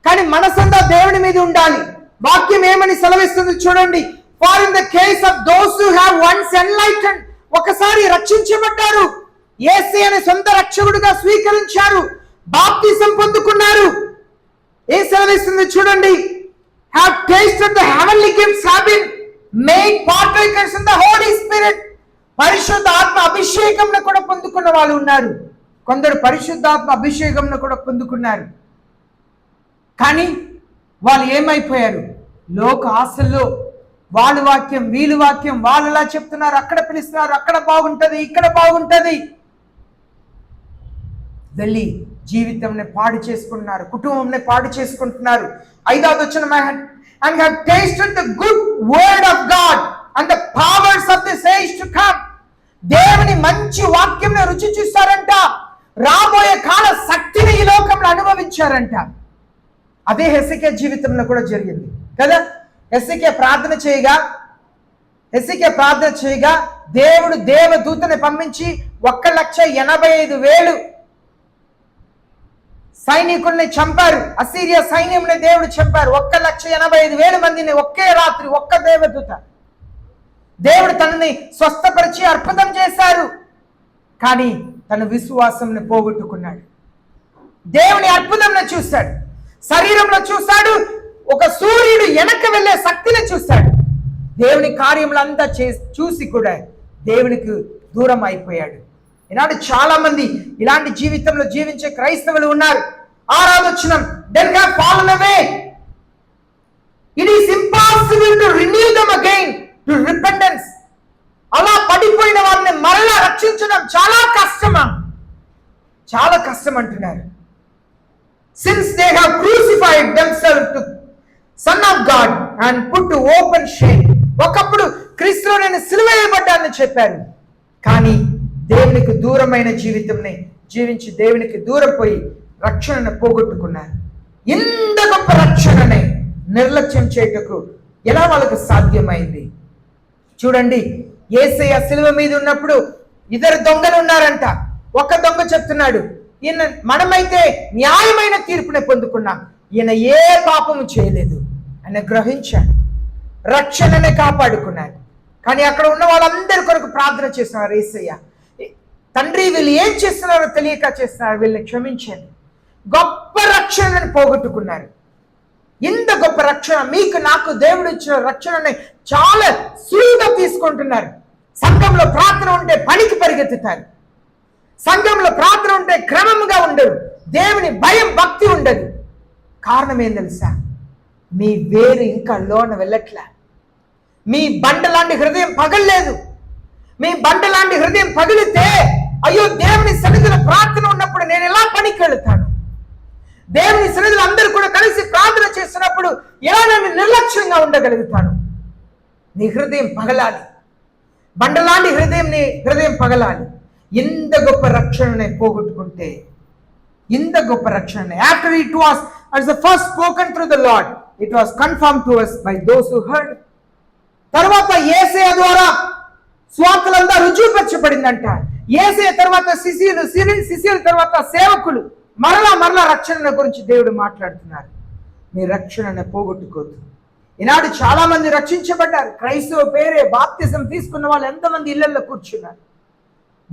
కానీ మనసంతా దేవుని మీద ఉండాలి. వాక్యం ఏమని సెలవిస్తుంది చూడండి. For in the case of those who have once enlightened, ఒకసారి రక్షించబడ్డారు, యేసే అనే సొంత రక్షకుడిగా స్వీకరించారు, బాప్తిసం పొందుకున్నారు. ఏం సెలవిస్తుంది చూడండి. have tasted the heavenly gifts, have been made partakers in the Holy Spirit. పరిశుద్ధాత్మ అభిషేకంను కూడా పొందుకున్న వాళ్ళు ఉన్నారు. కొందరు పరిశుద్ధాత్మ అభిషేకంను కూడా పొందుకున్నారు, కానీ వాళ్ళు ఏమైపోయారు? లోక ఆశల్లో వాళ్ళు వాక్యం వీళ్ళు వాక్యం, వాళ్ళు ఎలా చెప్తున్నారు, అక్కడ పిలుస్తున్నారు, అక్కడ బాగుంటది, ఇక్కడ బాగుంటది, వెళ్ళి జీవితంని పాడు చేసుకుంటున్నారు, కుటుంబంని పాడు చేసుకుంటున్నారు. 5వ వచనం, and have tasted the good word of God and the powers of this age to come. దేవుని మంచి వాక్యంని రుచి చూస్తారంట, రాబోయే కాల శక్తిని ఈ లోకంలో అనుభవించారంట. అదే హెసికే జీవితంలో కూడా జరిగింది కదా. హెసికే ప్రార్థన చేయగా దేవుడు దేవదూతని పంపించి 1,85,000 సైనికుల్ని చంపారు. అసీరియా సైన్యంని దేవుడు చంపారు. 1,85,000 మందిని ఒకే రాత్రి ఒక్క దేవదూత. దేవుడు తనని స్వస్థపరిచి అర్పణం చేశారు, కానీ తన విశ్వాసంని పోగొట్టుకున్నాడు. దేవుని అర్పణంను చూశాడు, శరీరంలో చూశాడు, ఒక సూర్యుడు వెనక వెళ్ళే శక్తిని చూశాడు. దేవుని కార్యములు అంతా చూసి కూడా దేవునికి దూరం అయిపోయాడు. ఈనాడు చాలా మంది ఇలాంటి జీవితంలో జీవించే క్రైస్తవులు ఉన్నారు. 6వ వచనం, they have fallen away. It is impossible to renew them again to repentance. అలా పడిపోయిన వారిని మరలా రక్షించడం చాలా కష్టం అంటున్నారు. Since they have crucified themselves to Son of God and put to open shame. ఒకప్పుడు క్రీస్తులో నేను సిలువ వేయబడ్డానని చెప్పారు, కానీ దేవునికి దూరమైన జీవితంని జీవించి దేవునికి దూరం పోయి రక్షణను పోగొట్టుకున్నారు. ఇంత గొప్ప రక్షణని నిర్లక్ష్యం చేయటకు ఎలా వాళ్ళకు సాధ్యమైంది? చూడండి, యేసయ్య సిలువ మీద ఉన్నప్పుడు 2 దొంగలు ఉన్నారంట. ఒక దొంగ చెప్తున్నాడు, ఈయన మనమైతే న్యాయమైన తీర్పుని పొందుకున్నాం, ఈయన ఏ పాపము చేయలేదు అని గ్రహించాడు, రక్షణనే కాపాడుకున్నాడు. కానీ అక్కడ ఉన్న వాళ్ళందరి కొరకు ప్రార్థన చేస్తున్నారు. యేసయ్య, తండ్రి వీళ్ళు ఏం చేస్తున్నారో తెలియక చేస్తున్నారు, వీళ్ళని క్షమించండి. గొప్ప రక్షణను పోగొట్టుకున్నారు. ఇంత గొప్ప రక్షణ మీకు నాకు దేవుడు ఇచ్చిన రక్షణని చాలా సులువుగా తీసుకుంటున్నారు. సంఘంలో ప్రార్థన ఉంటే పనికి పరిగెత్తుతారు, సంఘంలో ప్రార్థన ఉంటే క్రమంగా ఉండరు, దేవుని భయం భక్తి ఉండదు. కారణం ఏం తెలుసా? మీ వేరు ఇంకా లోన వెళ్ళట్లే. మీ బండలాంటి హృదయం పగలలేదు. మీ బండలాంటి హృదయం పగిలితే, అయ్యో దేవుని సన్నిధిలో ప్రార్థన ఉన్నప్పుడు నేను ఎలా పనికి వెళుతాను, దేవుని సన్నిధిలో అందరూ కూడా కలిసి ప్రార్థన చేస్తున్నప్పుడు ఎలా నేను నిర్లక్ష్యంగా ఉండగలుగుతాను? నీ హృదయం పగలాలి, బండలాంటి హృదయం పగలాలి. ఇంత గొప్ప రక్షణని పోగొట్టుకుంటే, ఇంత గొప్ప రక్షణ, after it was as the first spoken through the Lord, it was confirmed to us by those who heard. తర్వాత యేసయ్య ద్వారా స్వార్థలంతా రుజువుపరచబడిందంట. యేసయ్య తర్వాత శిష్యుల తర్వాత సేవకులు మరలా రక్షణ గురించి దేవుడు మాట్లాడుతున్నారు. మీ రక్షణను పోగొట్టుకోవద్దు. ఈనాడు చాలా మంది రక్షించబడ్డారు. క్రైస్తవ పేరే బాప్తిజం తీసుకున్న వాళ్ళు ఎంతమంది ఇళ్లలో కూర్చున్నారు?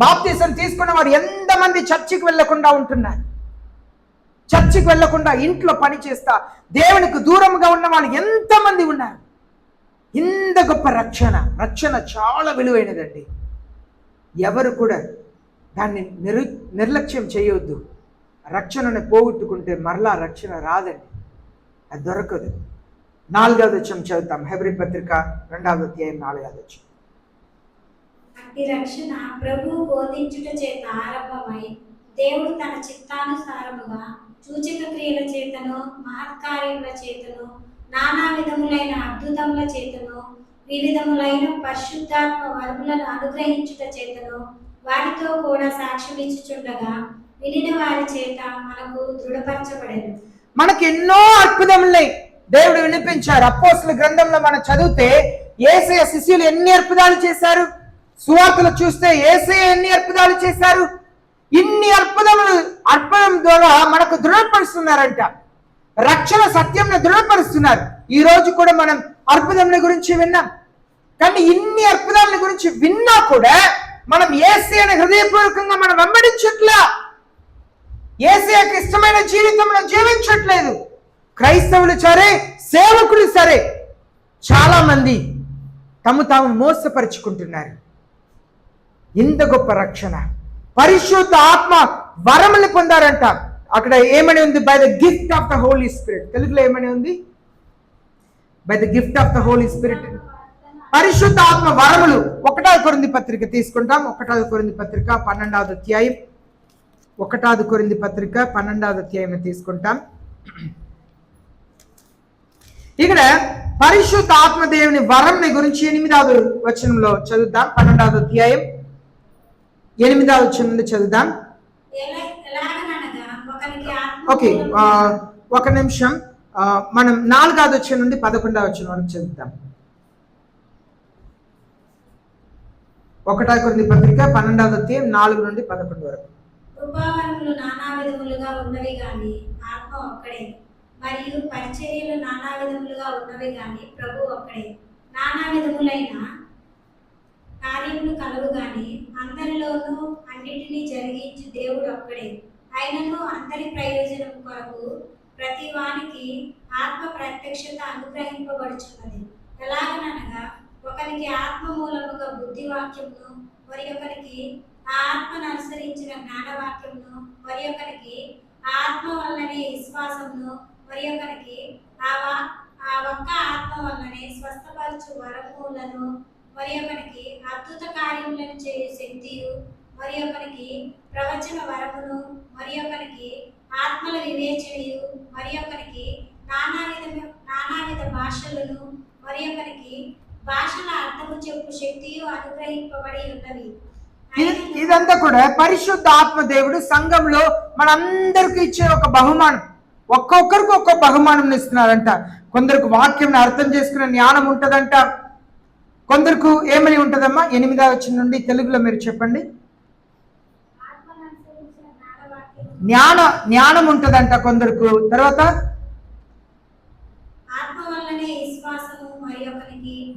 బాప్తిజం తీసుకున్న వారు ఎంతమంది చర్చికి వెళ్లకుండా ఉంటున్నారు? చర్చికి వెళ్లకుండా ఇంట్లో పని చేస్తా దేవునికి దూరంగా ఉన్న వాళ్ళు ఎంతమంది ఉన్నారు? ఇంత గొప్ప రక్షణ చాలా విలువైనదండి. ఎవరు కూడా దాన్ని నిర్లక్ష్యం చేయవద్దు. రక్షణను పోగొట్టుకుంటే మరలా రక్షణ రాదండి, అది దొరకదు. 4వ వచనం చదువుతాం. హెబ్రీ పత్రిక 2వ అధ్యాయం 4వ వచనం. అట్టి రక్షణ ప్రభువు బోధించుట చేత ఆరంభమై దేవుడు తన చిత్తానుసారముగా సూచక క్రియల చేతను మహత్కార్యముల చేతను నానా విధములైన అద్భుతముల చేతను వివిధములైన పరిశుద్ధాత్మ వరములను అనుగ్రహించుట చేతను వారితో కూడా సాక్ష్యం ఇచ్చుచుండగా వినిన వారి చేత మనకు దృఢపరచబడేది. మనకి ఎన్నో అద్భుతములై దేవుడు వినిపించారు. అపోస్తలుల గ్రంథంలో మనం చదివితే యేసయ్య శిష్యులు ఎన్ని అద్భుతాలు చేశారు? సువార్తలు చూస్తే యేసయ్య ఎన్ని అద్భుతాలు చేశారు? ఇన్ని అద్భుతం ద్వారా మనకు దృఢపరుస్తున్నారంట. రక్షణ సత్యంను దృఢపరుస్తున్నారు. ఈ రోజు కూడా మనం అద్భుతం గురించి విన్నాం. కానీ ఇన్ని అద్భుతాల గురించి విన్నా కూడా మనం యేసయ్యను హృదయపూర్వకంగా మనం వెంబడించట్లా. యేసయ్యకు ఇష్టమైన జీవితంలో జీవించట్లేదు. క్రైస్తవులు సరే, సేవకులు సరే, చాలా మంది తాము మోసపరుచుకుంటున్నారు. ఇంత గొప్ప రక్షణ, పరిశుద్ధ ఆత్మ వరములు పొందారంట. అక్కడ ఏమని ఉంది? By the gift of the Holy Spirit. తెలుగులో ఏమని ఉంది? By the gift of the Holy Spirit. పరిశుద్ధ ఆత్మ వరములు. 1వ కొరింథీ పత్రిక తీసుకుంటాం. 1వ కొరింథీ పత్రిక 12వ అధ్యాయం. 1వ కొరింథీ పత్రిక 12వ అధ్యాయం తీసుకుంటాం. ఇక్కడ పరిశుద్ధ ఆత్మ దేవుని వరంని గురించి 8వ వచనంలో చదువుదాం. 12వ అధ్యాయం 8వ వచనం నుండి చదువుదాం. ఓకే, ఒక నిమిషం. మనం 4వ వచనం నుండి 11వ వచనం వరకు చదువుతాం. 1వ కొరింథీ పత్రిక 12వ అధ్యాయం 4 నుండి 11 వరకు. కృపావరములు నానా విధములుగా ఉన్నవి గాని ఆత్మ ఒక్కడే, మరియు పరిచర్యలు నానా విధములుగా ఉన్నవి గాని ప్రభు ఒక్కడే. నానా విధములైన కార్యములు కలవు గాని అందరిలోనూ అన్నిటినీ జరిగించి దేవుడు ఒక్కడే. అయినను అందరి ప్రయోజనం కొరకు ప్రతి వానికి ఆత్మ ప్రత్యక్షత అనుగ్రహింపబడుచున్నది. ఎలాగనగా ఒకరికి ఆత్మ మూలముగా బుద్ధివాక్యమును, మరి ఒకరికి ఆ ఆత్మను అనుసరించిన జ్ఞానవాక్యమును, మరి ఒకరికి ఆత్మ వల్లనే విశ్వాసమును, మరి ఒకరికి ఆ ఒక్క ఆత్మ వల్లనే స్వస్థపరచు వరములను, మరి ఒకరికి అద్భుత కార్యములను చేయు శక్తియు, మరి ఒకరికి ప్రవచన వరమును, మరి ఒకరికి ఆత్మల వివేచనయు, మరి ఒకరికి నానావిధ భాషలను, మరి ఒకరికి భాషల అర్థము చెప్పు శక్తియు అనుగ్రహింపబడి ఉన్నవి. ఇదంతా కూడా పరిశుద్ధ ఆత్మ దేవుడు సంఘంలో మనందరికి ఇచ్చే ఒక బహుమానం. ఒక్కొక్కరికి ఒక్కొక్క బహుమానం ఇస్తున్నారంట. కొందరికి వాక్యం అర్థం చేసుకునే జ్ఞానం ఉంటదంట. కొందరికి ఏమని ఉంటదమ్మా? 8వ వచనం నుండి తెలుగులో మీరు చెప్పండి. జ్ఞానం ఉంటదంట కొందరికి. తర్వాత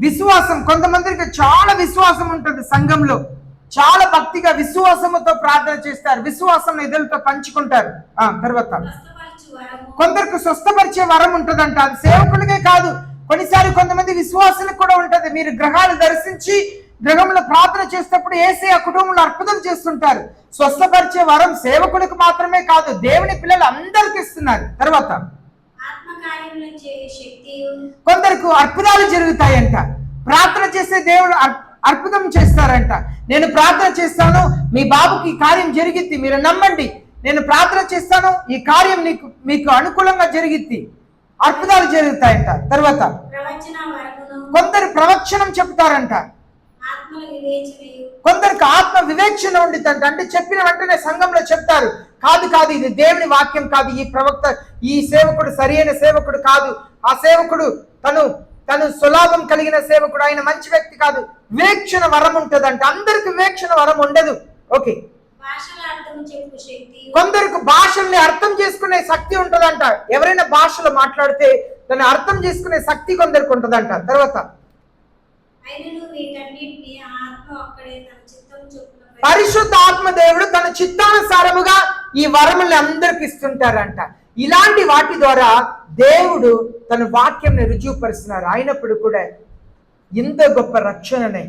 విశ్వాసం. కొంతమందికి చాలా విశ్వాసం ఉంటుంది సంఘంలో. చాలా భక్తిగా విశ్వాసముతో ప్రార్థన చేస్తారు. విశ్వాసం ఎదురుతో పంచుకుంటారు. తర్వాత కొందరికి స్వస్థపరిచే వరం ఉంటదంట. అది సేవకులకే కాదు, కొన్నిసారి కొంతమంది విశ్వాసులకు కూడా ఉంటది. మీరు గ్రహాలు దర్శించి గ్రహంలో ప్రార్థన చేసేటప్పుడు యేసయ్య కుటుంబంలో అద్భుతం చేస్తుంటారు. స్వస్థపరిచే వరం సేవకులకు మాత్రమే కాదు, దేవుని పిల్లలు అందరికి ఇస్తున్నారు. తర్వాత కొందరికి అద్భుతాలు జరుగుతాయంట. ప్రార్థన చేస్తే దేవుడు అద్భుతం చేస్తారంట. నేను ప్రార్థన చేస్తాను, మీ బాబుకి కార్యం జరిగిద్ది, మీరు నమ్మండి. నేను ప్రార్థన చేస్తాను, ఈ కార్యం మీకు అనుకూలంగా జరిగిద్ది, అద్భుతాలు జరుగుతాయంట. తర్వాత కొందరు ప్రవచనం చెప్తారంట. కొందరికి ఆత్మ వివేచన ఉండిద్దంట. అంటే చెప్పిన వెంటనే సంఘంలో చెప్తారు, కాదు ఇది దేవుని వాక్యం కాదు, ఈ ప్రవక్త, ఈ సేవకుడు సరైన సేవకుడు కాదు, ఆ సేవకుడు తను సులాభం కలిగిన సేవకుడు, ఆయన మంచి వ్యక్తి కాదు. వివేచన వరం ఉంటదంట. అందరికి వివేచన వరం ఉండదు. ఓకే, కొందరికి భాషల్ని అర్థం చేసుకునే శక్తి ఉంటదంట. ఎవరైనా భాషలో మాట్లాడితే దాన్ని అర్థం చేసుకునే శక్తి కొందరికి ఉంటుందంట. తర్వాత అయినను వీటన్నిటిని ఆత్మ ఒక్కడే తన చిత్తం చొప్పున పరిశుద్ధ ఆత్మ దేవుడు తన చిత్తానుసారముగా ఈ వరముల్ని అందరికి ఇస్తుంటారంట. ఇలాంటి వాటి ద్వారా దేవుడు తన వాక్యంని రుజువుపరుస్తున్నారు. అయినప్పుడు కూడా ఇంత గొప్ప రక్షణని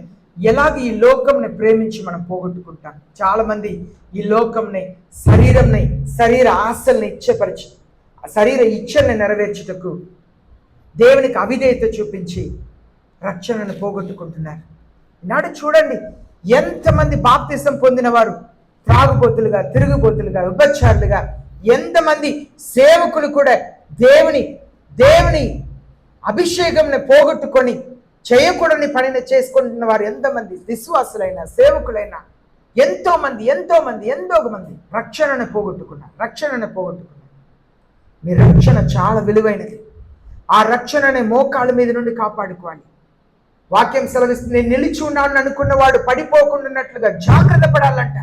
ఎలాగ ఈ లోకంని ప్రేమించి మనం పోగొట్టుకుంటాం. చాలా మంది ఈ లోకంని, శరీరంని, శరీర ఆశల్ని ఇచ్చపరిచి శరీర ఇచ్చల్ని నెరవేర్చుటకు దేవునికి అవిధేయత చూపించి రక్షణను పోగొట్టుకుంటున్నారు. ఈనాడు చూడండి, ఎంతమంది బాప్తిసం పొందిన వారు త్రాగుబోతులుగా, తిరుగుబోతులుగా, విభచారులుగా, ఎంతమంది సేవకులు కూడా దేవుని అభిషేకంని పోగొట్టుకొని చేయకూడని పనిని చేసుకుంటున్న వారు ఎంతమంది విశ్వాసులైనా, సేవకులైనా ఎంతో మంది రక్షణను పోగొట్టుకున్నారు. మీ రక్షణ చాలా విలువైనది. ఆ రక్షణని మోకాళ్ళ మీద నుండి కాపాడుకోవాలి. వాక్యం సెలవిస్తుంది, నిలిచి ఉన్నాను అనుకున్న వాడు పడిపోకుండాన్నట్లుగా జాగ్రత్త పడాలంట.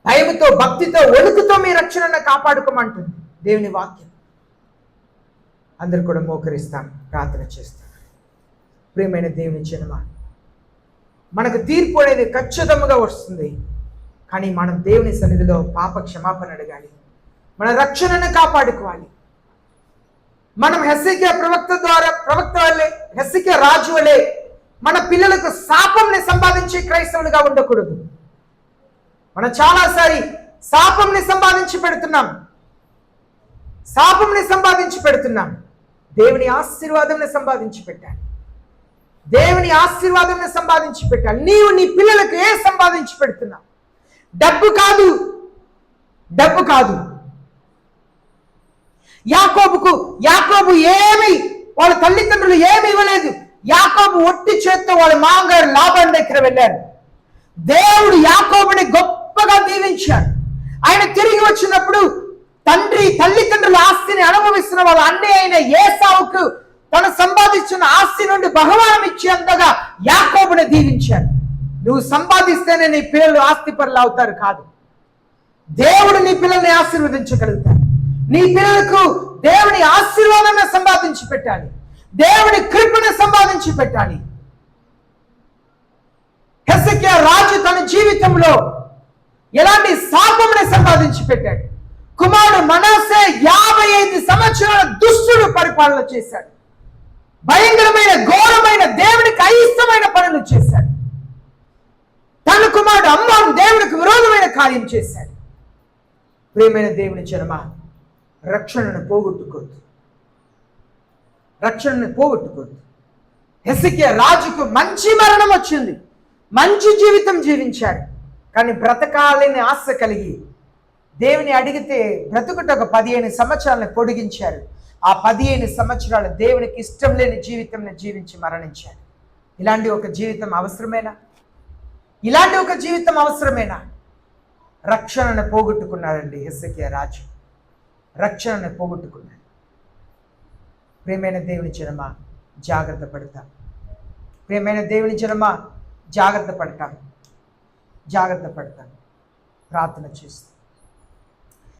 భయముతో, భక్తితో, వణుకుతో మీ రక్షణను కాపాడుకోమంటుంది దేవుని వాక్యం. అందరూ కూడా మోకరిస్తాం, ప్రార్థన చేస్తాం. ప్రియమైన దేవుని జనమా, మనకు తీర్పు అనేది ఖచ్చితంగా వస్తుంది. కానీ మనం దేవుని సన్నిధిలో పాప క్షమాపణ అడగాలి. మన రక్షణను కాపాడుకోవాలి. మనం హెస్సికియా ప్రవక్త వల్లే, హెస్సికియా రాజు వల్లే మన పిల్లలకు శాపంని సంపాదించే క్రైస్తవులుగా ఉండకూడదు. మనం చాలాసారి శాపంని సంపాదించి పెడుతున్నాం. దేవుని ఆశీర్వాదంని సంపాదించి పెట్టాలి. నీవు నీ పిల్లలకు ఏ సంపాదించి పెడుతున్నావు? డబ్బు కాదు. యాకోబు ఏమి, వాళ్ళ తల్లిదండ్రులు ఏమి ఇవ్వలేదు. యాకోబు ఒట్టి చేత్తో వాళ్ళ మామగారు లాబాను దగ్గర వెళ్ళారు. దేవుడు యాకోబుని గొప్పగా దీవించాడు. ఆయన తిరిగి వచ్చినప్పుడు తల్లిదండ్రుల ఆస్తిని అనుభవిస్తున్న వాళ్ళ అన్నయ్య అయిన ఏసావుకు తను సంపాదించిన ఆస్తి నుండి బహుమానం ఇచ్చేంతగా యాకోబుని దీవించాడు. నువ్వు సంపాదిస్తేనే నీ పిల్లలు ఆస్తిపరులు అవుతారు కాదు. దేవుడు నీ పిల్లల్ని ఆశీర్వదించగలుగుతాడు. నీ పిల్లలకు దేవుని ఆశీర్వాదాన్ని సంపాదించి పెట్టాలి. దేవుని కృపను సంపాదించి పెట్టాలి. హెస్సికియా రాజు తన జీవితంలో ఎలాంటి శాపముని సంపాదించి పెట్టాడు. కుమారుడు మనస్సే 55 సంవత్సరాల దుష్టుడు పరిపాలన చేశాడు. భయంకరమైన, ఘోరమైన, దేవునికి అయిష్టమైన పనులు చేశాడు. తన కుమారుడు అమ్మాను దేవునికి విరోధమైన కార్యం చేశాడు. ప్రియమైన దేవుని జనమా, రక్షణను పోగొట్టుకోవద్దు. హెస్సికియా రాజుకు మంచి మరణం వచ్చింది, మంచి జీవితం జీవించాడు. కానీ బ్రతకాలని ఆశ కలిగి దేవుని అడిగితే బ్రతుకుట ఒక 15 సంవత్సరాలను పొడిగించారు. ఆ 15 సంవత్సరాలు దేవునికి ఇష్టం లేని జీవితంని జీవించి మరణించాడు. ఇలాంటి ఒక జీవితం అవసరమేనా? రక్షణను పోగొట్టుకున్నారండి హెస్సికియా రాజు. రక్షణను పోగొట్టుకున్నాడు. ప్రియమైన దేవుని జనమా, జాగ్రత్త పడతాం. ప్రార్థన చేస్తాం.